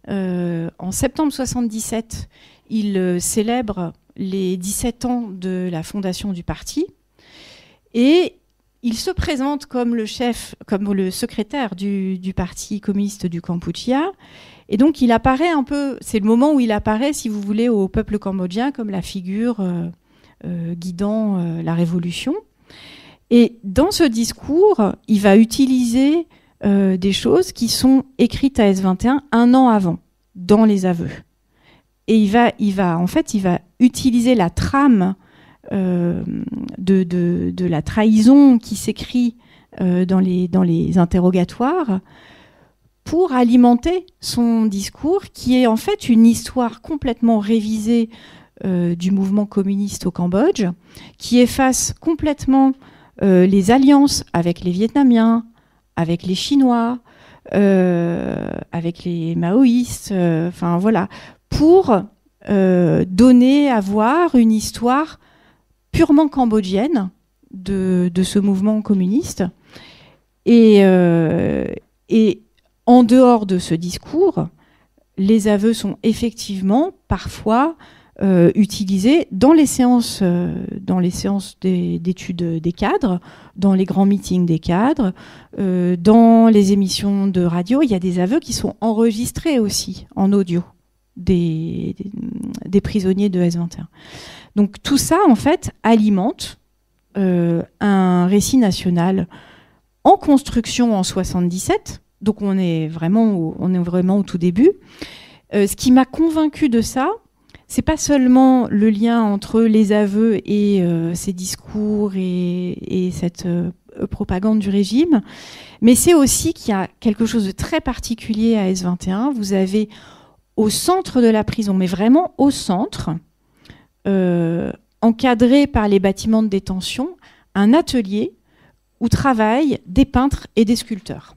en septembre 1977, il célèbre les 17 ans de la fondation du parti, et il se présente comme le secrétaire du parti communiste du Kampuchea, et donc il apparaît un peu, c'est le moment où il apparaît, si vous voulez, au peuple cambodgien comme la figure guidant la révolution. Et dans ce discours, il va utiliser des choses qui sont écrites à S21 un an avant, dans les aveux. Et il va utiliser la trame de la trahison qui s'écrit dans les interrogatoires pour alimenter son discours, qui est en fait une histoire complètement révisée du mouvement communiste au Cambodge, qui efface complètement les alliances avec les Vietnamiens, avec les Chinois, avec les maoïstes, pour donner à voir une histoire purement cambodgienne de ce mouvement communiste. Et en dehors de ce discours, les aveux sont effectivement parfois utilisés dans les séances d'études des cadres, dans les grands meetings des cadres, dans les émissions de radio. Il y a des aveux qui sont enregistrés aussi en audio des prisonniers de S21. Donc tout ça, en fait, alimente un récit national en construction en 1977. Donc on est vraiment au tout début. Ce qui m'a convaincue de ça, c'est pas seulement le lien entre les aveux et ces discours et cette propagande du régime, mais c'est aussi qu'il y a quelque chose de très particulier à S21. Vous avez au centre de la prison, mais vraiment au centre, encadré par les bâtiments de détention, un atelier où travaillent des peintres et des sculpteurs.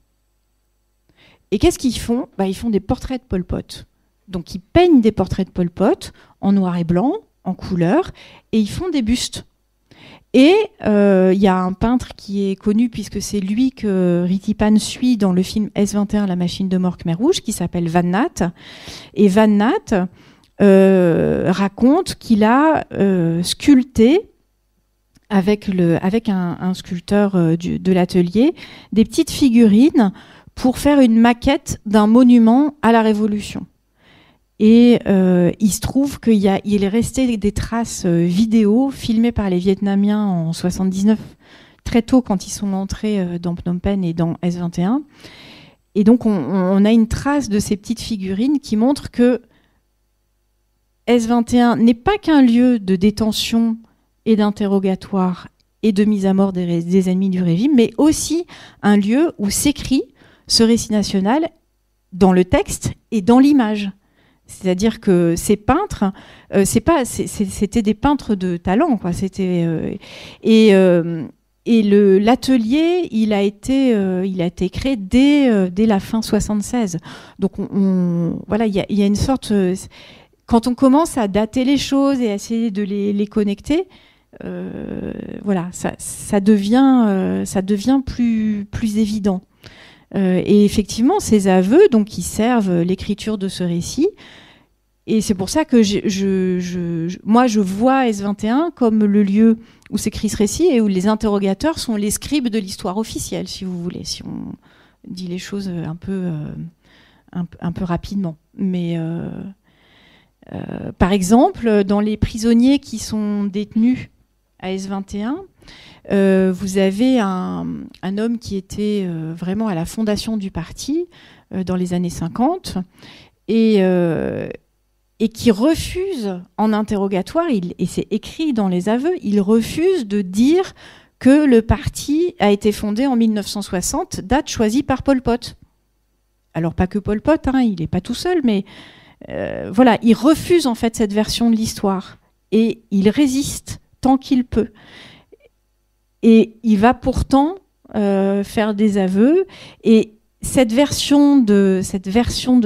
Et qu'est-ce qu'ils font ? Ils font des portraits de Pol Pot. Donc ils peignent des portraits de Pol Pot en noir et blanc, en couleur, et ils font des bustes. Et il y a un peintre qui est connu, puisque c'est lui que Ritipan suit dans le film S21, La machine de mort Khmer Rouge, qui s'appelle Van Nat. Et Van Nat raconte qu'il a sculpté avec un sculpteur de l'atelier des petites figurines pour faire une maquette d'un monument à la Révolution. Et il se trouve qu'il est resté des traces vidéo filmées par les Vietnamiens en 79, très tôt quand ils sont entrés dans Phnom Penh et dans S21. Et donc on a une trace de ces petites figurines qui montrent que S21 n'est pas qu'un lieu de détention et d'interrogatoire et de mise à mort des ennemis du régime, mais aussi un lieu où s'écrit ce récit national dans le texte et dans l'image. C'est-à-dire que ces peintres, c'était des peintres de talent, quoi. L'atelier, il a été créé dès la fin 76. Donc voilà, il y a une sorte. Quand on commence à dater les choses et à essayer de les connecter, voilà, ça devient plus évident. Et effectivement, ces aveux, donc, qui servent l'écriture de ce récit. Et c'est pour ça que moi, je vois S21 comme le lieu où s'écrit ce récit et où les interrogateurs sont les scribes de l'histoire officielle, si vous voulez, si on dit les choses un peu rapidement. Mais par exemple, dans les prisonniers qui sont détenus à S21, vous avez un homme qui était vraiment à la fondation du parti dans les années 50 et qui refuse en interrogatoire, et c'est écrit dans les aveux, il refuse de dire que le parti a été fondé en 1960, date choisie par Pol Pot. Alors pas que Pol Pot, il n'est pas tout seul, mais voilà, il refuse en fait cette version de l'histoire et il résiste tant qu'il peut. Et il va pourtant faire des aveux. Et cette version de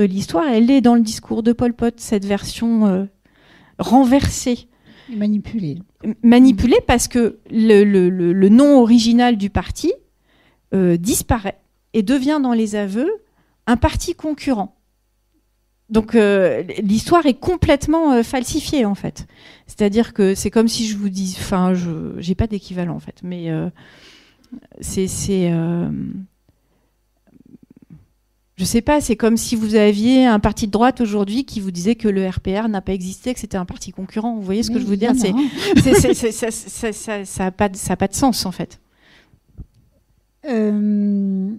l'histoire, elle est dans le discours de Pol Pot, cette version renversée. Et manipulée. Manipulée parce que le nom original du parti disparaît et devient dans les aveux un parti concurrent. Donc l'histoire est complètement falsifiée en fait. C'est-à-dire que c'est comme si je vous dis, enfin, j'ai pas d'équivalent en fait, mais je sais pas, c'est comme si vous aviez un parti de droite aujourd'hui qui vous disait que le RPR n'a pas existé, que c'était un parti concurrent. Vous voyez ce que je veux dire ? Ça a pas de sens en fait. Je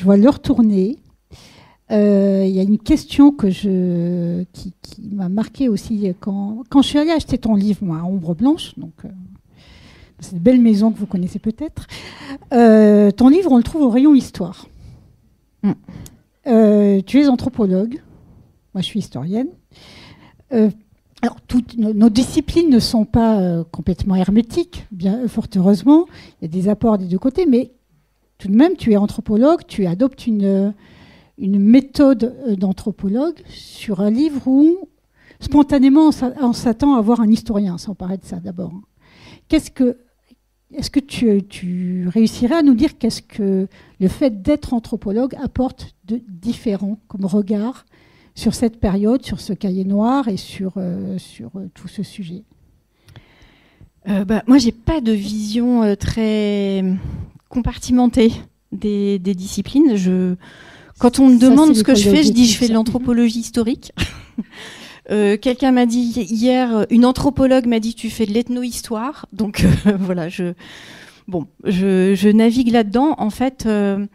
vois l'heure tourner. Il y a une question qui m'a marquée aussi quand je suis allée acheter ton livre, moi, à Ombre Blanche, donc cette belle maison que vous connaissez peut-être. Ton livre, on le trouve au rayon Histoire. Tu es anthropologue, moi je suis historienne. Alors, toutes nos disciplines ne sont pas complètement hermétiques, bien fort heureusement. Il y a des apports des deux côtés, mais tout de même, tu es anthropologue, tu adoptes une méthode d'anthropologue sur un livre où, spontanément, on s'attend à voir un historien, sans parler de ça d'abord. Est-ce que tu réussirais à nous dire qu'est-ce que le fait d'être anthropologue apporte de différent comme regard sur cette période, sur ce cahier noir et sur tout ce sujet ? Moi, j'ai pas de vision très compartimentée des disciplines. Quand on me demande ce que je fais, je dis je fais de l'anthropologie historique. Quelqu'un m'a dit hier, une anthropologue m'a dit tu fais de l'ethno-histoire. Donc voilà, je navigue là-dedans. En fait, il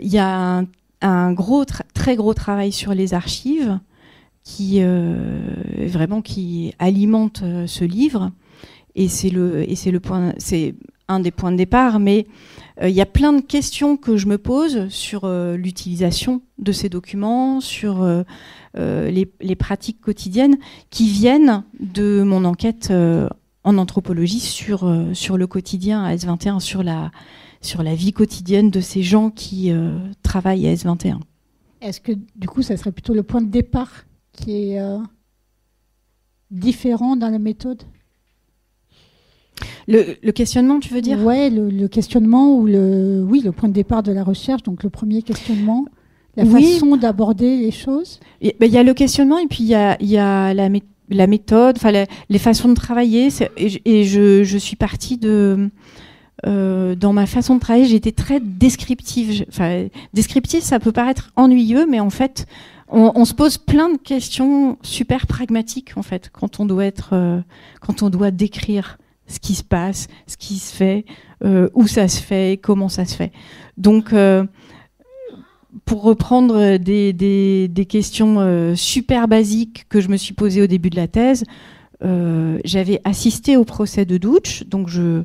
y a un très gros travail sur les archives vraiment qui alimente ce livre. Et c'est un des points de départ, mais il y a plein de questions que je me pose sur l'utilisation de ces documents, sur les pratiques quotidiennes qui viennent de mon enquête en anthropologie sur le quotidien à S21, sur la vie quotidienne de ces gens qui travaillent à S21. Est-ce que du coup, ça serait plutôt le point de départ qui est différent dans la méthode ? Le questionnement, tu veux dire ? Oui, le questionnement ou le point de départ de la recherche, donc le premier questionnement, la façon d'aborder les choses. Il y a le questionnement et puis il y a la méthode, les façons de travailler. Et je suis partie de... dans ma façon de travailler, j'étais très descriptive. Descriptive, ça peut paraître ennuyeux, mais en fait, on se pose plein de questions super pragmatiques, en fait, quand on doit décrire ce qui se passe, ce qui se fait, où ça se fait, comment ça se fait. Donc, pour reprendre des questions super basiques que je me suis posées au début de la thèse, j'avais assisté au procès de Douch, donc je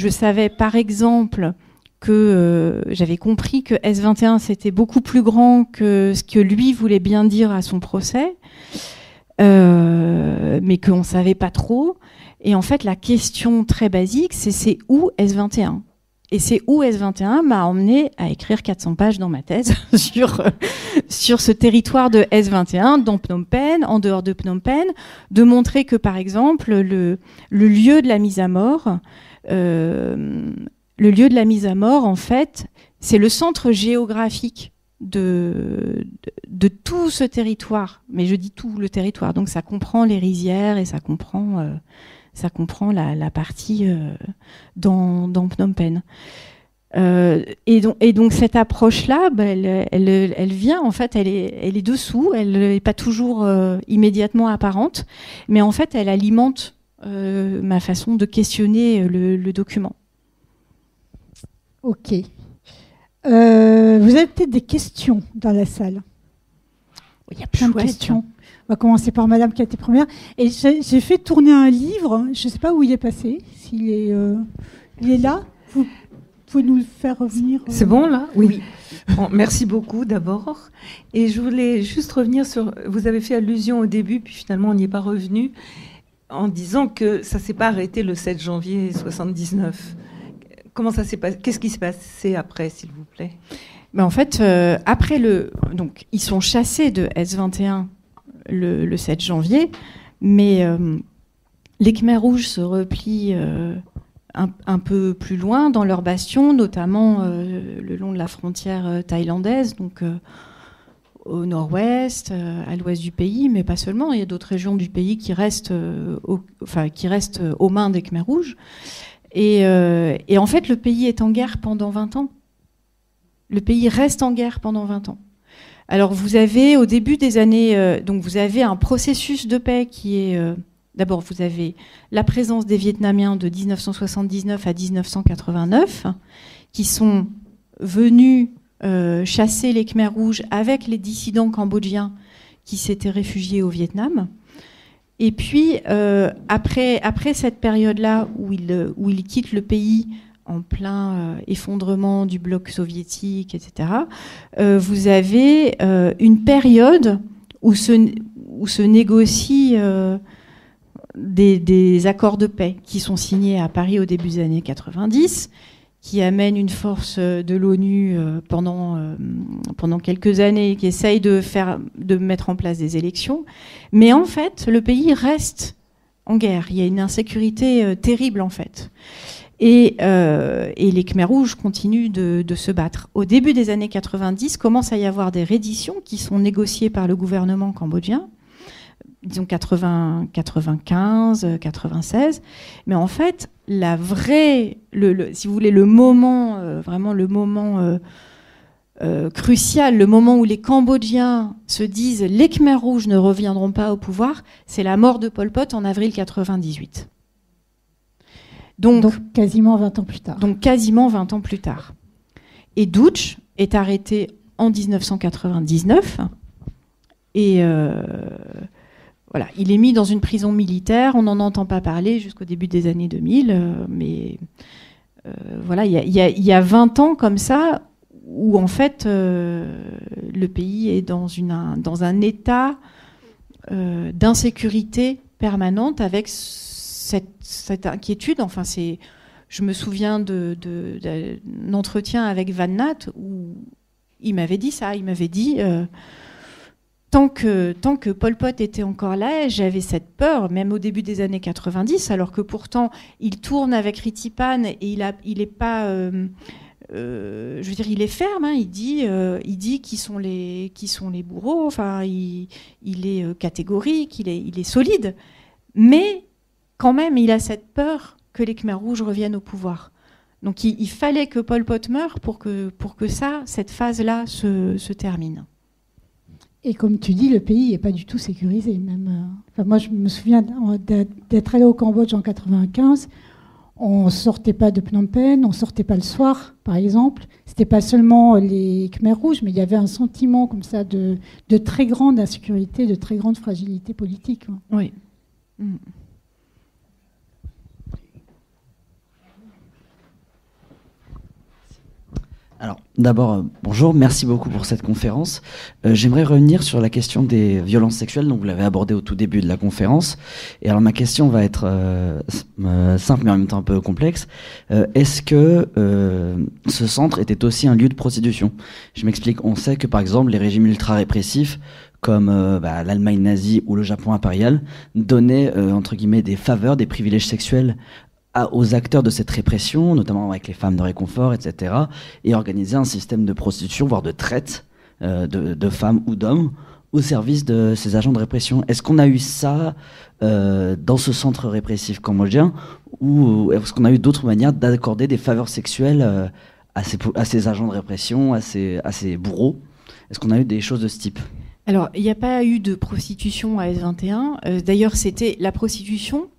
savais par exemple que j'avais compris que S21 c'était beaucoup plus grand que ce que lui voulait bien dire à son procès, mais qu'on ne savait pas trop. Et en fait, la question très basique, c'est où S21 ? Et c'est où S21 m'a emmené à écrire 400 pages dans ma thèse sur ce territoire de S21, dans Phnom Penh, en dehors de Phnom Penh, de montrer que, par exemple, le lieu de la mise à mort, en fait, c'est le centre géographique de tout ce territoire. Mais je dis tout le territoire. Donc ça comprend les rizières et ça comprend la partie dans Phnom Penh. Et donc cette approche-là, elle vient, en fait, elle est dessous, elle n'est pas toujours immédiatement apparente, mais en fait, elle alimente ma façon de questionner le document. Ok. Vous avez peut-être des questions dans la salle. Il y a plein de questions. On va commencer par Madame qui a été première. Et j'ai fait tourner un livre. Je ne sais pas où il est passé. Il est là. Vous pouvez nous le faire revenir. C'est bon là ? Oui. Bon, merci beaucoup d'abord. Et je voulais juste revenir sur... Vous avez fait allusion au début, puis finalement on n'y est pas revenu, en disant que ça ne s'est pas arrêté le 7 janvier 1979. Comment ça s'est passé ? Qu'est-ce qui s'est passé après, s'il vous plaît ? En fait, après donc ils sont chassés de S21 le 7 janvier, mais les Khmers rouges se replient un peu plus loin dans leur bastion, notamment le long de la frontière thaïlandaise, donc au nord-ouest, à l'ouest du pays, mais pas seulement. Il y a d'autres régions du pays qui restent aux mains des Khmers rouges. Et en fait, le pays est en guerre pendant 20 ans. Le pays reste en guerre pendant 20 ans. Alors, vous avez, au début des années... donc, vous avez un processus de paix qui est... d'abord, vous avez la présence des Vietnamiens de 1979 à 1989, qui sont venus chasser les Khmers rouges avec les dissidents cambodgiens qui s'étaient réfugiés au Vietnam. Et puis, après cette période-là où ils quittent le pays en plein effondrement du bloc soviétique, etc., vous avez une période où se négocient des accords de paix qui sont signés à Paris au début des années 90, qui amènent une force de l'ONU pendant quelques années, qui essaye de mettre en place des élections. Mais en fait, le pays reste en guerre. Il y a une insécurité terrible, en fait. Et les Khmers rouges continuent de se battre. Au début des années 90, commence à y avoir des redditions qui sont négociées par le gouvernement cambodgien, disons 95, 96. Mais en fait, si vous voulez, le moment, vraiment le moment crucial, le moment où les Cambodgiens se disent les Khmers rouges ne reviendront pas au pouvoir, c'est la mort de Pol Pot en avril 98. Donc quasiment 20 ans plus tard. Donc quasiment 20 ans plus tard. Et Douch est arrêté en 1999 Et voilà, il est mis dans une prison militaire. On n'en entend pas parler jusqu'au début des années 2000. Mais voilà, il y a 20 ans comme ça où en fait le pays est dans un état d'insécurité permanente avec cette inquiétude. Enfin, je me souviens d'un entretien avec Van Natt où il m'avait dit ça. Il m'avait dit tant que Pol Pot était encore là, j'avais cette peur, même au début des années 90, alors que pourtant il tourne avec Ritipan et il est pas, je veux dire, il est ferme. Hein, il dit qui sont les bourreaux. Enfin, il est catégorique, il est solide, mais quand même, il a cette peur que les Khmers rouges reviennent au pouvoir. Donc, il fallait que Pol Pot meure pour que cette phase-là se termine. Et comme tu dis, le pays n'est pas du tout sécurisé. Même, moi, je me souviens d'être allé au Cambodge en 95. On ne sortait pas de Phnom Penh, on ne sortait pas le soir, par exemple. Ce n'était pas seulement les Khmers rouges, mais il y avait un sentiment comme ça de très grande insécurité, de très grande fragilité politique. Oui. Alors, d'abord, bonjour, merci beaucoup pour cette conférence. J'aimerais revenir sur la question des violences sexuelles, donc vous l'avez abordée au tout début de la conférence. Et alors, ma question va être simple, mais en même temps un peu complexe. Est-ce que ce centre était aussi un lieu de prostitution ? Je m'explique, on sait que, par exemple, les régimes ultra-répressifs, comme l'Allemagne nazie ou le Japon impérial, donnaient, entre guillemets, des faveurs, des privilèges sexuels aux acteurs de cette répression, notamment avec les femmes de réconfort, etc., et organiser un système de prostitution, voire de traite de femmes ou d'hommes au service de ces agents de répression. Est-ce qu'on a eu ça dans ce centre répressif cambodgien, ou est-ce qu'on a eu d'autres manières d'accorder des faveurs sexuelles à ces agents de répression, à ces bourreaux ? Est-ce qu'on a eu des choses de ce type ? Alors, il n'y a pas eu de prostitution à S21. D'ailleurs, c'était la prostitution...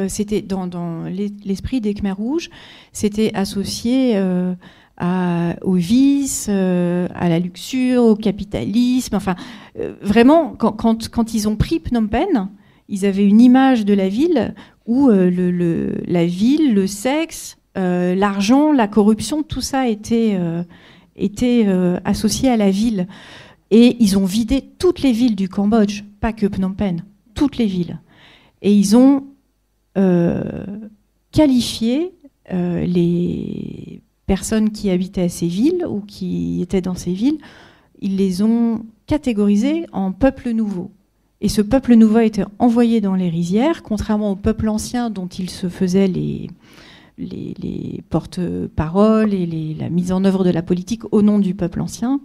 c'était dans l'esprit des Khmers rouges, c'était associé au vice, à la luxure, au capitalisme. Enfin, vraiment, quand ils ont pris Phnom Penh, ils avaient une image de la ville où la ville, le sexe, l'argent, la corruption, tout ça était associé à la ville. Et ils ont vidé toutes les villes du Cambodge, pas que Phnom Penh, toutes les villes. Et ils ont qualifier les personnes qui habitaient à ces villes ou qui étaient dans ces villes, ils les ont catégorisées en peuple nouveau. Et ce peuple nouveau a été envoyé dans les rizières, contrairement au peuple ancien dont ils se faisaient les porte-paroles et la mise en œuvre de la politique au nom du peuple ancien.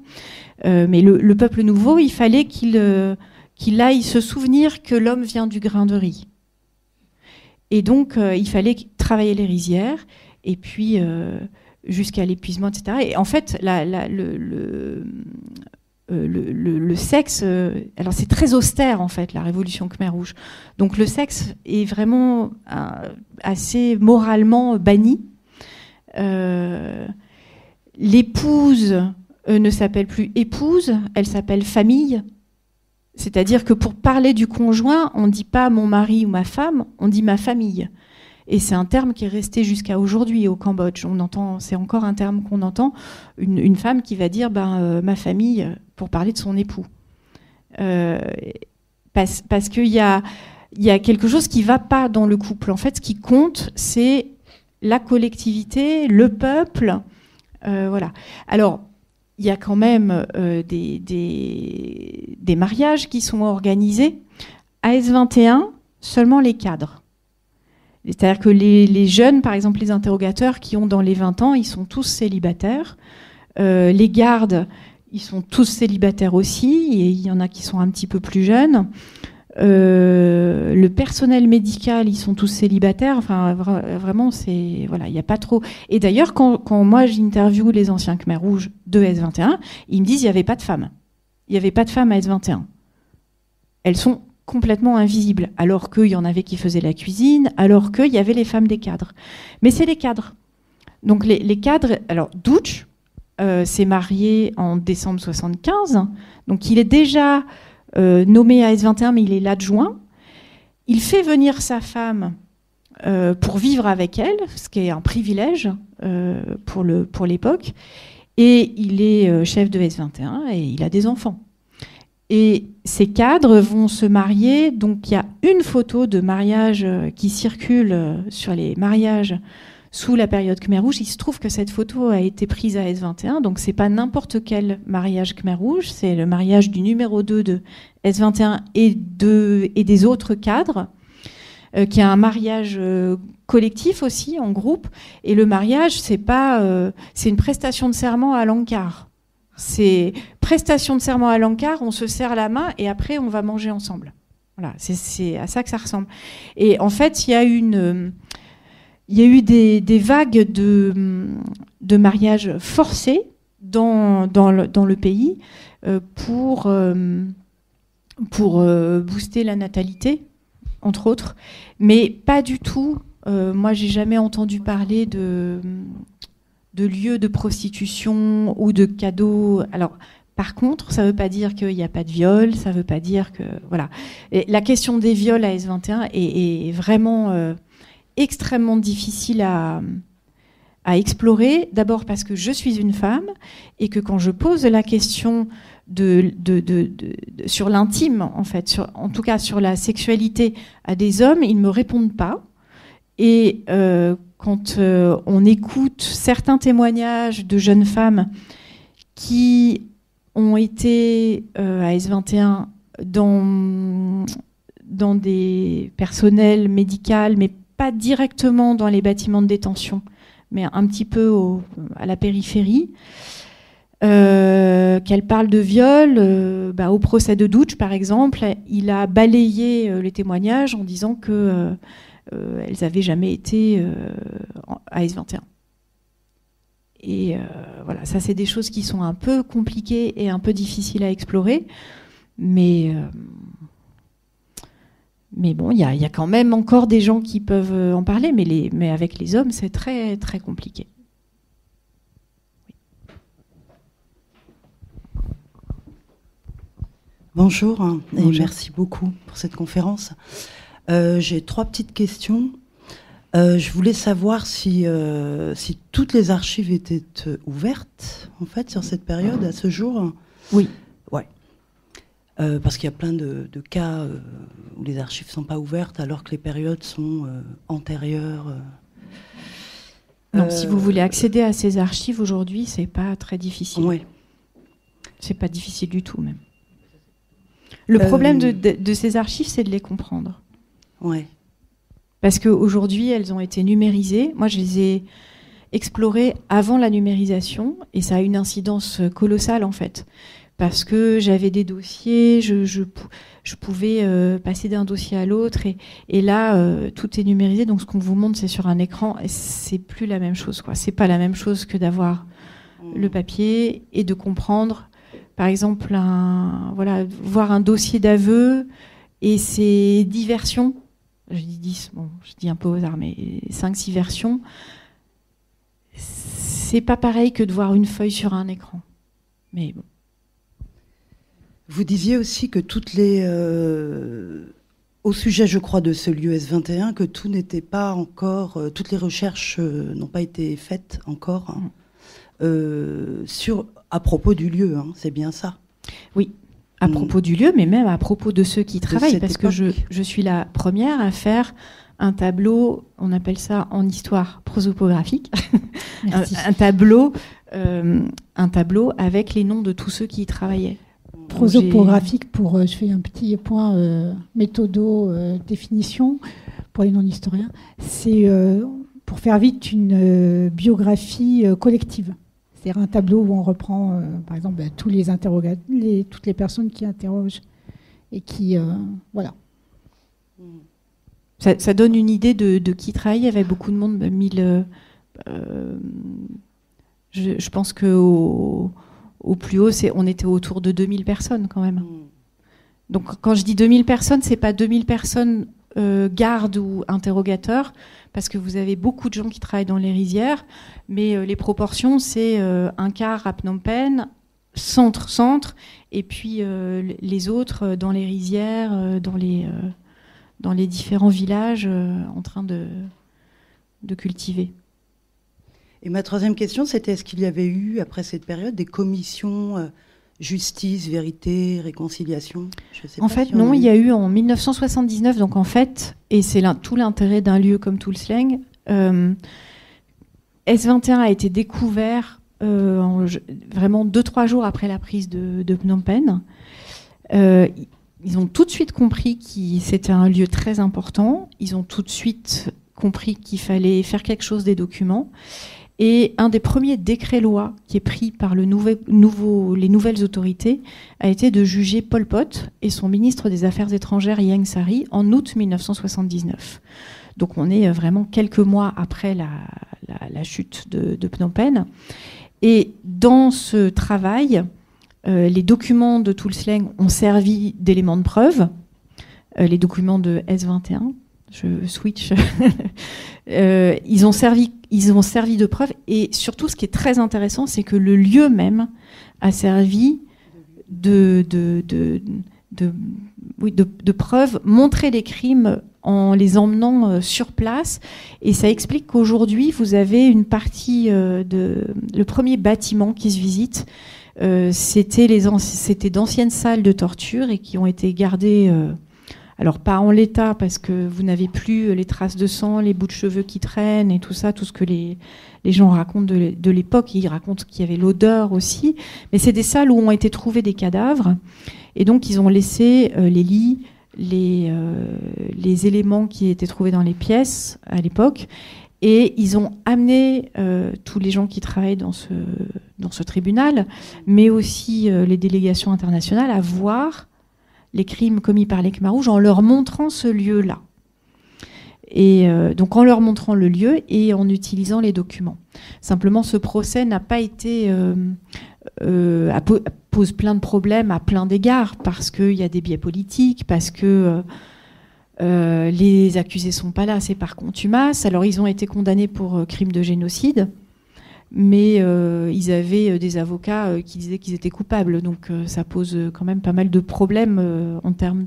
Mais le peuple nouveau, il fallait qu'il aille se souvenir que l'homme vient du grain de riz. Et donc, il fallait travailler les rizières, et puis jusqu'à l'épuisement, etc. Et en fait, le sexe... alors, c'est très austère, en fait, la révolution Khmer Rouge. Donc, le sexe est vraiment assez moralement banni. L'épouse ne s'appelle plus épouse, elle s'appelle famille. C'est-à-dire que pour parler du conjoint, on ne dit pas mon mari ou ma femme, on dit ma famille. Et c'est un terme qui est resté jusqu'à aujourd'hui au Cambodge. C'est encore un terme qu'on entend, une femme qui va dire ma famille pour parler de son époux. Parce qu'il y a quelque chose qui ne va pas dans le couple. En fait, ce qui compte, c'est la collectivité, le peuple. Voilà. Alors, il y a quand même des mariages qui sont organisés. À S21, seulement les cadres. C'est-à-dire que les jeunes, par exemple les interrogateurs qui ont dans les 20 ans, ils sont tous célibataires. Les gardes, ils sont tous célibataires aussi, et il y en a qui sont un petit peu plus jeunes. Le personnel médical, ils sont tous célibataires. Enfin, vraiment, il n'y a pas trop. Et d'ailleurs, quand moi j'interviewe les anciens Khmers rouges de S21, ils me disent il n'y avait pas de femmes. Il n'y avait pas de femmes à S21. Elles sont complètement invisibles, alors qu'il y en avait qui faisaient la cuisine, alors qu'il y avait les femmes des cadres. Mais c'est les cadres. Donc les cadres. Alors Doutch s'est marié en décembre 75, donc il est déjà nommé AS21, mais il est l'adjoint. Il fait venir sa femme pour vivre avec elle, ce qui est un privilège pour l'époque. Et il est chef de AS21 et il a des enfants. Et ces cadres vont se marier. Donc il y a une photo de mariage qui circule sur les mariages sous la période Khmer Rouge. Il se trouve que cette photo a été prise à S21, donc c'est pas n'importe quel mariage Khmer Rouge, c'est le mariage du numéro 2 de S21 et des autres cadres, qui est un mariage collectif aussi, en groupe. Et le mariage, c'est une prestation de serment à l'encart. C'est prestation de serment à l'encart, on se serre la main et après on va manger ensemble. Voilà, c'est à ça que ça ressemble. Et en fait, il y a eu des vagues de mariages forcés dans le pays pour booster la natalité, entre autres, mais pas du tout. Moi, j'ai jamais entendu parler de lieux de prostitution ou de cadeaux. Alors, par contre, ça ne veut pas dire qu'il n'y a pas de viol, ça ne veut pas dire que... Voilà. Et la question des viols à S21 est vraiment extrêmement difficile à explorer. D'abord parce que je suis une femme et que quand je pose la question sur l'intime, en fait, en tout cas sur la sexualité à des hommes, ils ne me répondent pas. Et quand on écoute certains témoignages de jeunes femmes qui ont été à S21 dans des personnels médicaux, mais pas directement dans les bâtiments de détention, mais un petit peu à la périphérie, qu'elle parle de viol. Au procès de Doutch, par exemple, il a balayé les témoignages en disant que elles n'avaient jamais été à S21. Et voilà, ça c'est des choses qui sont un peu compliquées et un peu difficiles à explorer, mais bon, il y a quand même encore des gens qui peuvent en parler, mais avec les hommes c'est très très compliqué. Oui. Bonjour et merci beaucoup pour cette conférence. J'ai 3 petites questions. Je voulais savoir si toutes les archives étaient ouvertes, en fait, sur cette période, à ce jour. Oui. Ouais. Parce qu'il y a plein de cas où les archives ne sont pas ouvertes, alors que les périodes sont antérieures. Non, si vous voulez accéder à ces archives aujourd'hui, c'est pas très difficile. Oui. C'est pas difficile du tout, même. Le problème de ces archives, c'est de les comprendre. Ouais. Parce qu'aujourd'hui, elles ont été numérisées. Moi, je les ai explorées avant la numérisation et ça a une incidence colossale, en fait. Parce que j'avais des dossiers, je pouvais passer d'un dossier à l'autre et là, tout est numérisé. Donc, ce qu'on vous montre, c'est sur un écran et c'est plus la même chose, quoi. C'est pas la même chose que d'avoir le papier et de comprendre, par exemple, voir un dossier d'aveu et ses 10 versions. Je dis 10, bon, je dis un peu au hasard, mais 5-6 versions, c'est pas pareil que de voir une feuille sur un écran. Mais bon. Vous disiez aussi que au sujet, je crois, de ce lieu S21, que tout n'était pas encore, toutes les recherches n'ont pas été faites encore à propos du lieu, hein, c'est bien ça? Oui. À propos du lieu, mais même à propos de ceux qui travaillent, parce que je suis la première à faire un tableau, on appelle ça en histoire prosopographique, un tableau avec les noms de tous ceux qui y travaillaient. Prosopographique, je fais un petit point méthodo-définition pour les non-historiens, c'est pour faire vite une biographie collective. C'est-à-dire un tableau où on reprend, par exemple, tous les toutes les personnes qui interrogent et qui... voilà. Ça donne une idée de qui travaille. Il y avait beaucoup de monde. Je pense qu'au plus haut, on était autour de 2000 personnes quand même. Donc quand je dis 2000 personnes, ce n'est pas 2000 personnes gardes ou interrogateurs, parce que vous avez beaucoup de gens qui travaillent dans les rizières, mais les proportions, c'est un quart à Phnom Penh, centre, et puis les autres dans les rizières, dans les différents villages en train de cultiver. Et ma troisième question, c'était est-ce qu'il y avait eu, après cette période, des commissions justice, vérité, réconciliation? Je sais En pas fait, si on non, a il y a eu en 1979, donc en fait, et c'est tout l'intérêt d'un lieu comme Toolslang, S21 a été découvert vraiment 2-3 jours après la prise de Phnom Penh. Ils ont tout de suite compris que c'était un lieu très important. Ils ont tout de suite compris qu'il fallait faire quelque chose des documents. Et un des premiers décrets-lois qui est pris par les nouvelles autorités a été de juger Pol Pot et son ministre des Affaires étrangères, Ieng Sary, en août 1979. Donc on est vraiment quelques mois après la chute de Phnom Penh. Et dans ce travail, les documents de Toolslang ont servi d'éléments de preuve. Les documents de S21, je switch. Ils ont servi de preuve. Et surtout, ce qui est très intéressant, c'est que le lieu même a servi de preuve, montrer les crimes en les emmenant sur place. Et ça explique qu'aujourd'hui, vous avez une partie le premier bâtiment qui se visite. C'était d'anciennes salles de torture et qui ont été gardées, alors pas en l'état parce que vous n'avez plus les traces de sang, les bouts de cheveux qui traînent et tout ça, tout ce que les gens racontent de l'époque. Ils racontent qu'il y avait l'odeur aussi, mais c'est des salles où ont été trouvés des cadavres et donc ils ont laissé les lits, les éléments qui étaient trouvés dans les pièces à l'époque. Et ils ont amené tous les gens qui travaillent dans ce tribunal, mais aussi les délégations internationales, à voir les crimes commis par les Khmers rouges en leur montrant ce lieu-là. Et donc en leur montrant le lieu et en utilisant les documents. Simplement, ce procès n'a pas été... pose plein de problèmes à plein d'égards, parce qu'il y a des biais politiques, parce que... les accusés sont pas là, c'est par contumace. Alors ils ont été condamnés pour crime de génocide, mais ils avaient des avocats qui disaient qu'ils étaient coupables, donc ça pose quand même pas mal de problèmes en termes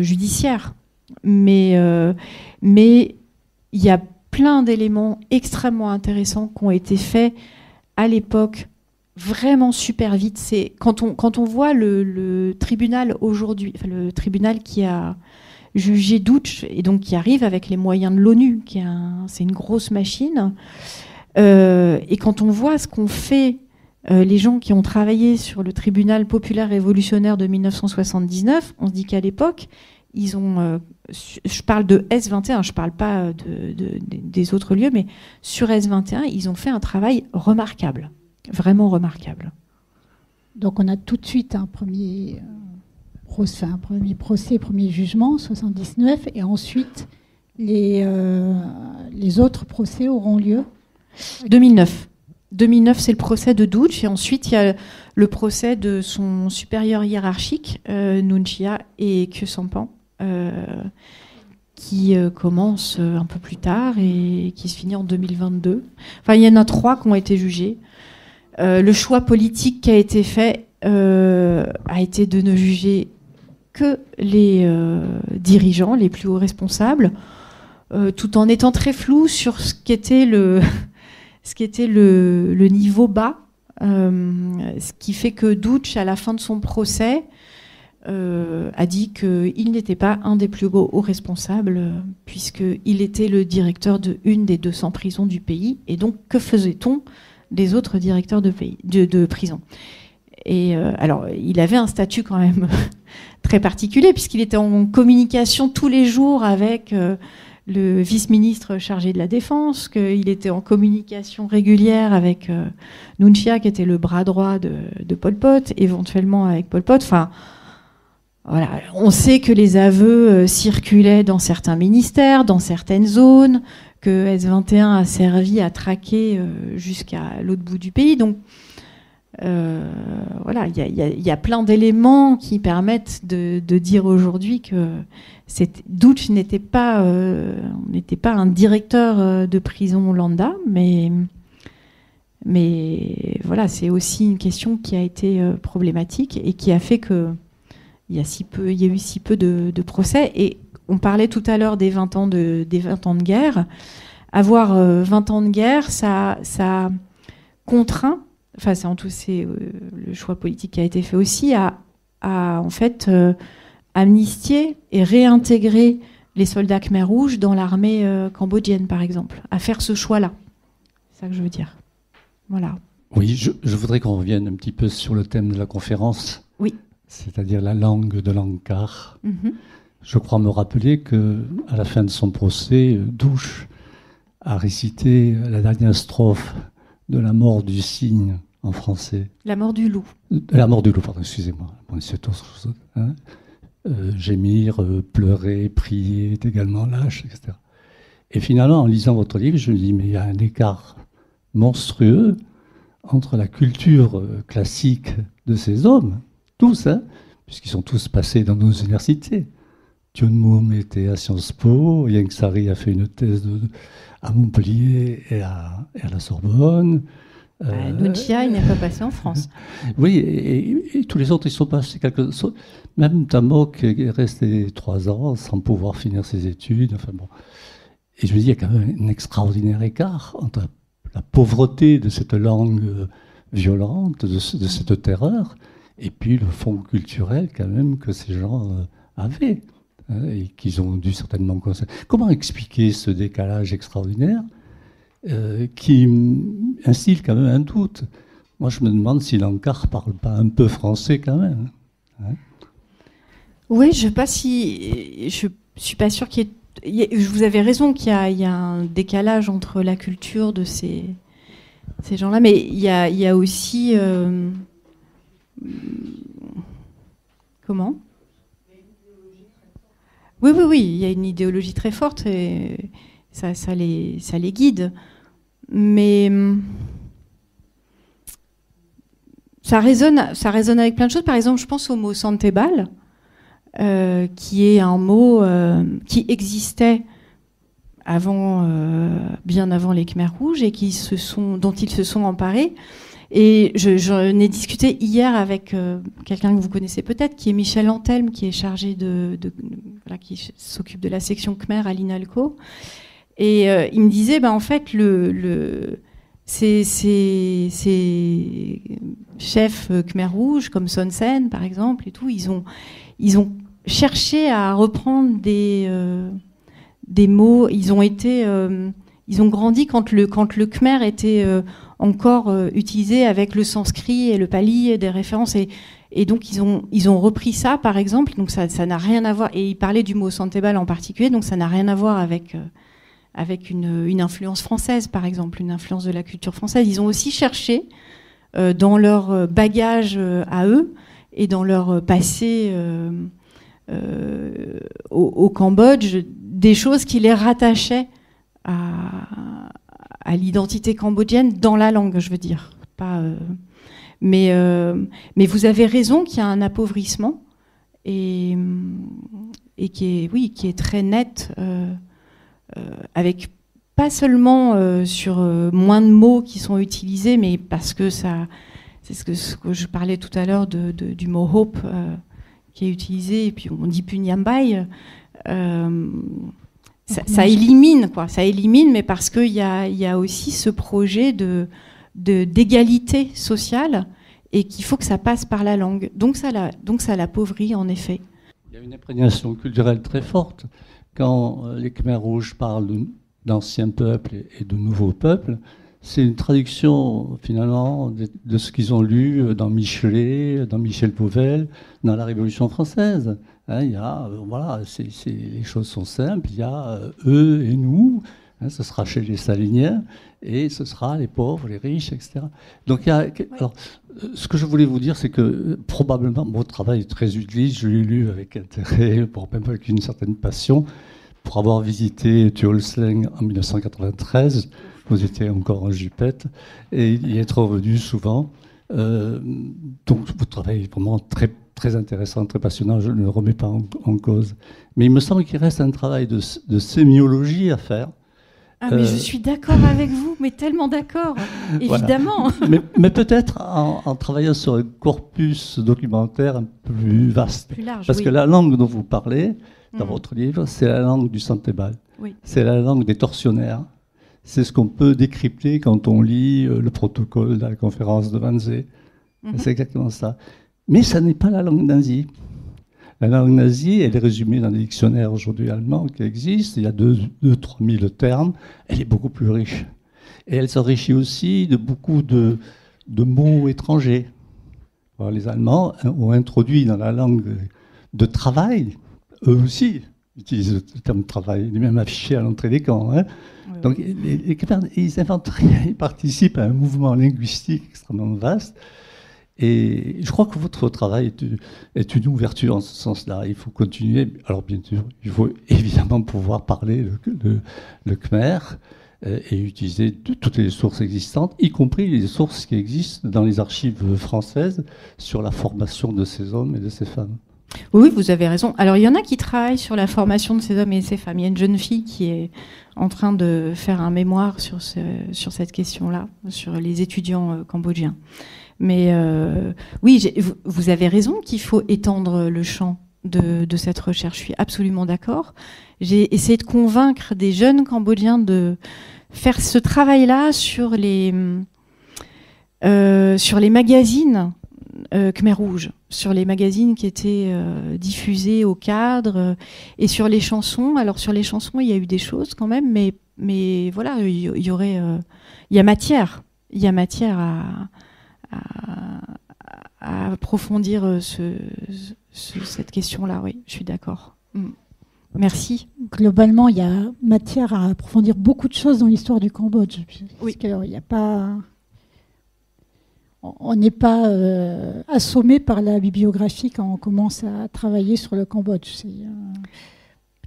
judiciaires. Mais il y a plein d'éléments extrêmement intéressants qui ont été faits à l'époque, vraiment super vite. C'est quand on voit le tribunal aujourd'hui, enfin, le tribunal qui a jugé Doutch et donc qui arrive avec les moyens de l'ONU, c'est une grosse machine. Et quand on voit ce qu'ont fait les gens qui ont travaillé sur le tribunal populaire révolutionnaire de 1979, on se dit qu'à l'époque, ils ont, je parle de S21, je parle pas des autres lieux, mais sur S21, ils ont fait un travail remarquable. Vraiment remarquable. Donc on a tout de suite un premier procès, premier jugement, 79, et ensuite les autres procès auront lieu 2009. 2009, c'est le procès de Doutch, et ensuite il y a le procès de son supérieur hiérarchique, Nunchia et Khieu Samphan, qui commence un peu plus tard et qui se finit en 2022. Enfin, il y en a 3 qui ont été jugés. Le choix politique qui a été fait a été de ne juger que les dirigeants, les plus hauts responsables, tout en étant très flou sur ce qu'était le niveau bas, ce qui fait que Doutch, à la fin de son procès, a dit qu'il n'était pas un des plus hauts responsables, puisqu'il était le directeur de une des 200 prisons du pays. Et donc, que faisait-on des autres directeurs de prison? Et alors, il avait un statut quand même très particulier, puisqu'il était en communication tous les jours avec le vice-ministre chargé de la Défense, qu'il était en communication régulière avec Nunchia, qui était le bras droit de Pol Pot, éventuellement avec Pol Pot. Enfin, voilà. On sait que les aveux circulaient dans certains ministères, dans certaines zones, que S21 a servi à traquer jusqu'à l'autre bout du pays. Donc, voilà, il y a plein d'éléments qui permettent de dire aujourd'hui que Doutch n'était pas un directeur de prison lambda, mais Mais voilà, c'est aussi une question qui a été problématique et qui a fait que il y a eu si peu de procès. Et on parlait tout à l'heure des 20 ans de guerre. Avoir 20 ans de guerre, ça contraint, enfin c'est le choix politique qui a été fait aussi, à en fait amnistier et réintégrer les soldats Khmer rouges dans l'armée cambodgienne, par exemple, à faire ce choix-là. C'est ça que je veux dire. Voilà. Oui, je voudrais qu'on revienne un petit peu sur le thème de la conférence. Oui. C'est-à-dire la langue de l'Angkar. Mm-hmm. Je crois me rappeler qu'à la fin de son procès, Douche a récité la dernière strophe de La mort du cygne en français. La mort du loup. La mort du loup, pardon, excusez-moi. Bon, c'est autre chose. Hein. Gémir, pleurer, prier est également lâche, etc. Et finalement, en lisant votre livre, je me dis, mais il y a un écart monstrueux entre la culture classique de ces hommes, tous, hein, puisqu'ils sont tous passés dans nos universités. Thiounn Moum était à Sciences Po, Ieng Sary a fait une thèse à Montpellier et à la Sorbonne. Nunchia, il n'est pas passé en France. Oui, et tous les autres, ils sont passés quelque chose. Même Tamok est resté 3 ans sans pouvoir finir ses études. Enfin bon. Et je me dis, il y a quand même un extraordinaire écart entre la pauvreté de cette langue violente, de cette terreur, et puis le fond culturel quand même que ces gens avaient, hein, et qu'ils ont dû certainement conserver. Comment expliquer ce décalage extraordinaire qui instille quand même un doute? Moi, je me demande si l'Angkar ne parle pas un peu français quand même. Hein. Oui, je suis pas sûre qu'il y ait... Vous avez raison qu'il y a un décalage entre la culture de ces gens-là, mais il y a aussi... Comment ? Oui, il y a une idéologie très forte et ça les guide. Mais ça résonne avec plein de choses. Par exemple, je pense au mot Santebal, qui est un mot qui existait bien avant les Khmers rouges et dont ils se sont emparés. Et j'en ai discuté hier avec quelqu'un que vous connaissez peut-être, qui est Michel Antelme, qui est chargé qui s'occupe de la section Khmer à l'INALCO. Et il me disait, en fait, ces chefs Khmer rouges, comme Son Sen, par exemple, et tout, ils ont cherché à reprendre des mots. Ils ont grandi quand le Khmer était encore utilisé avec le sanskrit et le pali et des références. Et donc, ils ont repris ça, par exemple. Donc, ça n'a rien à voir. Et il parlait du mot Santebal en particulier. Donc, ça n'a rien à voir avec une influence française, par exemple, une influence de la culture française. Ils ont aussi cherché, dans leur bagage à eux et dans leur passé au Cambodge, des choses qui les rattachaient à l'identité cambodgienne dans la langue, je veux dire. Mais vous avez raison qu'il y a un appauvrissement et qui est très net, avec pas seulement sur moins de mots qui sont utilisés, mais parce que c'est ce que je parlais tout à l'heure du mot hope qui est utilisé, et puis on dit punyambai. Ça élimine, quoi. Ça élimine, mais parce qu'il y a aussi ce projet d'égalité sociale et qu'il faut que ça passe par la langue. Donc ça l'appauvrit, en effet. Il y a une imprégnation culturelle très forte. Quand les Khmers rouges parlent d'anciens peuples et de nouveaux peuples, c'est une traduction, finalement, de ce qu'ils ont lu dans Michelet, dans Michel Pauvel, dans la Révolution française. Hein, les choses sont simples, il y a eux et nous, hein, ce sera chez les Saliniens, et ce sera les pauvres, les riches, etc. Donc, alors, ce que je voulais vous dire, c'est que probablement, votre travail est très utile, je l'ai lu avec intérêt, même avec une certaine passion, pour avoir visité Tuol Sleng en 1993, vous étiez encore en jupette, et y être revenu souvent. Donc, votre travail est vraiment très, très intéressant, très passionnant, je ne le remets pas en cause. Mais il me semble qu'il reste un travail de sémiologie à faire, Ah, mais je suis d'accord avec vous, mais tellement d'accord, évidemment. Voilà. Mais peut-être en travaillant sur un corpus documentaire un peu plus vaste. Plus large, parce oui. que la langue dont vous parlez dans votre livre, c'est la langue du Santebal. Oui. C'est la langue des tortionnaires. C'est ce qu'on peut décrypter quand on lit le protocole de la conférence de Wannsee. C'est exactement ça. Mais ça n'est pas la langue nazie. La langue nazie, elle est résumée dans les dictionnaires aujourd'hui allemands qui existent. Il y a 2-3 000 termes. Elle est beaucoup plus riche. Et elle s'enrichit aussi de beaucoup de mots étrangers. Alors, les Allemands ont introduit dans la langue de travail, eux aussi, utilisent le terme travail, il est même affiché à l'entrée des camps. Hein. Oui, donc, ils inventent rien, ils participent à un mouvement linguistique extrêmement vaste. Et je crois que votre travail est une ouverture en ce sens-là. Il faut continuer. Alors, bien sûr, il faut évidemment pouvoir parler le khmer et utiliser toutes les sources existantes, y compris les sources qui existent dans les archives françaises sur la formation de ces hommes et de ces femmes. Oui, vous avez raison. Alors, il y en a qui travaillent sur la formation de ces hommes et ces femmes. Il y a une jeune fille qui est en train de faire un mémoire sur cette question-là, sur les étudiants cambodgiens. Mais oui, vous avez raison qu'il faut étendre le champ de cette recherche. Je suis absolument d'accord. J'ai essayé de convaincre des jeunes Cambodgiens de faire ce travail-là sur les magazines Khmer Rouge, sur les magazines qui étaient diffusés au cadre et sur les chansons. Alors sur les chansons, il y a eu des choses quand même, mais voilà, il y a matière à approfondir cette question-là. Oui, je suis d'accord. Merci. Globalement, il y a matière à approfondir beaucoup de choses dans l'histoire du Cambodge. Oui. Parce qu'il n'y a pas... On n'est pas assommé par la bibliographie quand on commence à travailler sur le Cambodge. C'est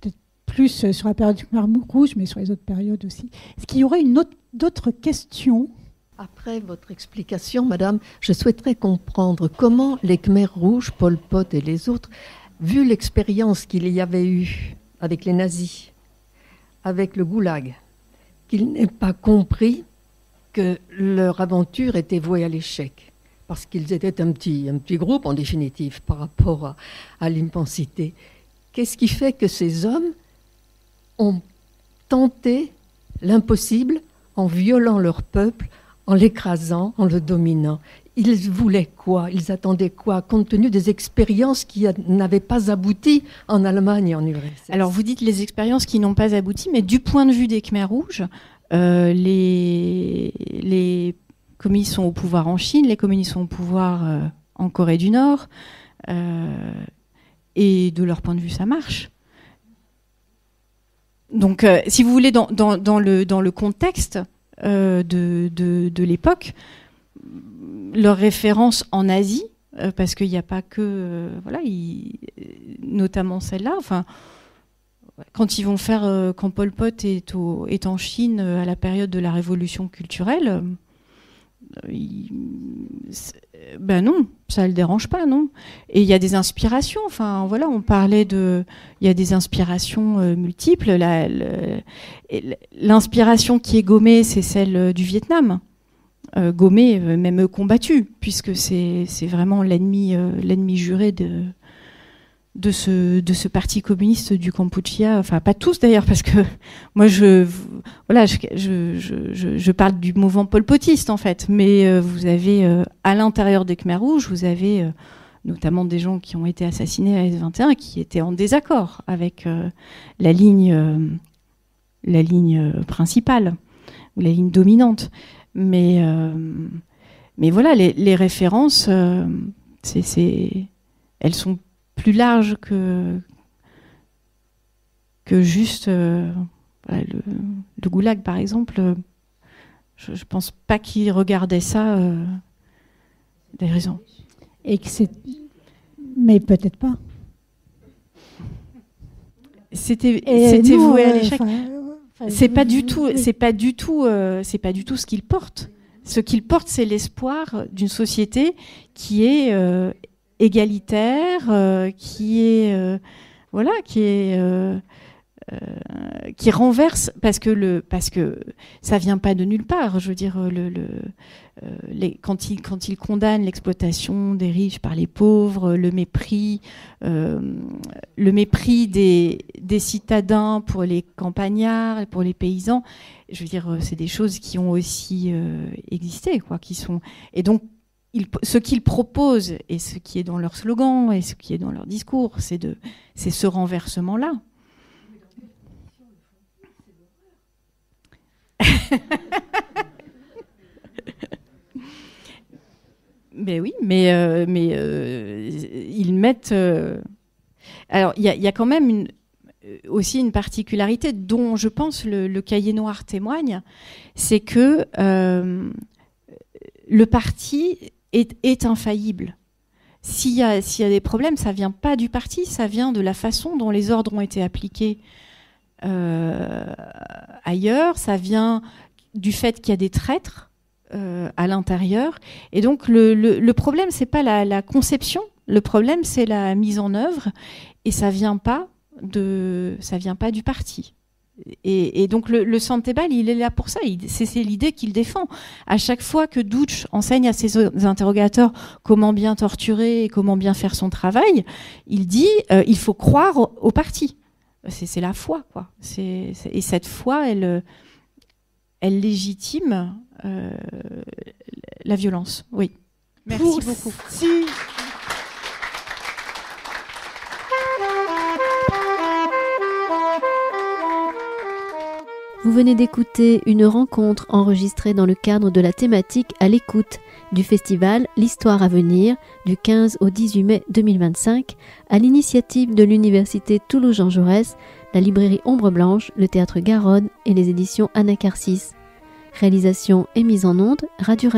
peut-être plus sur la période du Khmer Rouge, mais sur les autres périodes aussi. Est-ce qu'il y aurait d'autres questions ? Après votre explication, madame, je souhaiterais comprendre comment les Khmers rouges, Pol Pot et les autres, vu l'expérience qu'il y avait eu avec les nazis, avec le goulag, qu'ils n'aient pas compris que leur aventure était vouée à l'échec, parce qu'ils étaient un petit groupe en définitive par rapport à l'immensité. Qu'est-ce qui fait que ces hommes ont tenté l'impossible en violant leur peuple, en l'écrasant, en le dominant? Ils voulaient quoi? Ils attendaient quoi, compte tenu des expériences qui n'avaient pas abouti en Allemagne et en URSS? Alors, vous dites les expériences qui n'ont pas abouti, mais du point de vue des Khmers rouges, les communistes sont au pouvoir en Chine, les communistes sont au pouvoir en Corée du Nord, et de leur point de vue, ça marche. Donc, si vous voulez, dans le contexte de l'époque, leur référence en Asie, parce qu'il n'y a pas que, notamment celle-là, enfin, quand ils vont faire, quand Pol Pot est en Chine à la période de la révolution culturelle, ben non, ça le dérange pas, non. Et il y a des inspirations. Enfin, voilà, on parlait il y a des inspirations multiples. L'inspiration qui est gommée, c'est celle du Vietnam. Gommée, même combattue, puisque c'est vraiment l'ennemi juré de ce parti communiste du Kampuchea, enfin pas tous d'ailleurs, parce que moi je parle du mouvement polpotiste en fait, mais vous avez à l'intérieur des Khmers rouges, vous avez notamment des gens qui ont été assassinés à S21 qui étaient en désaccord avec la ligne principale ou la ligne dominante, mais voilà, les références elles sont plus large que juste le goulag, par exemple. Je ne pense pas qu'ils regardaient ça des raisons. Mais peut-être pas. C'était voué à l'échec. C'est pas du tout ce qu'ils portent. Ce qu'ils portent, c'est l'espoir d'une société qui est égalitaire, qui est renverse, parce que ça vient pas de nulle part. Je veux dire, quand il condamne l'exploitation des riches par les pauvres, le mépris des citadins pour les campagnards, pour les paysans, je veux dire, c'est des choses qui ont aussi existé, quoi, qui sont, et donc ce qu'ils proposent et ce qui est dans leur slogan et ce qui est dans leur discours, c'est ce renversement-là. Mais oui, mais ils mettent. Alors, il y a quand même aussi une particularité dont je pense le cahier noir témoigne, c'est que le parti est infaillible. S'il y a des problèmes, ça vient pas du parti, ça vient de la façon dont les ordres ont été appliqués ailleurs, ça vient du fait qu'il y a des traîtres à l'intérieur. Et donc le problème, c'est pas la conception, le problème c'est la mise en œuvre, et ça vient pas du parti. Et donc le Santebal, il est là pour ça, c'est l'idée qu'il défend. À chaque fois que Duch enseigne à ses interrogateurs comment bien torturer et comment bien faire son travail, il dit il faut croire au parti. C'est la foi, quoi. Et cette foi, elle légitime la violence. Oui. Merci beaucoup. Vous venez d'écouter une rencontre enregistrée dans le cadre de la thématique À l'écoute du festival L'Histoire à venir du 15 au 18 mai 2025 à l'initiative de l'Université Toulouse-Jean Jaurès, la librairie Ombre Blanche, le Théâtre Garonne et les éditions Anacarsis. Réalisation et mise en onde, Radio.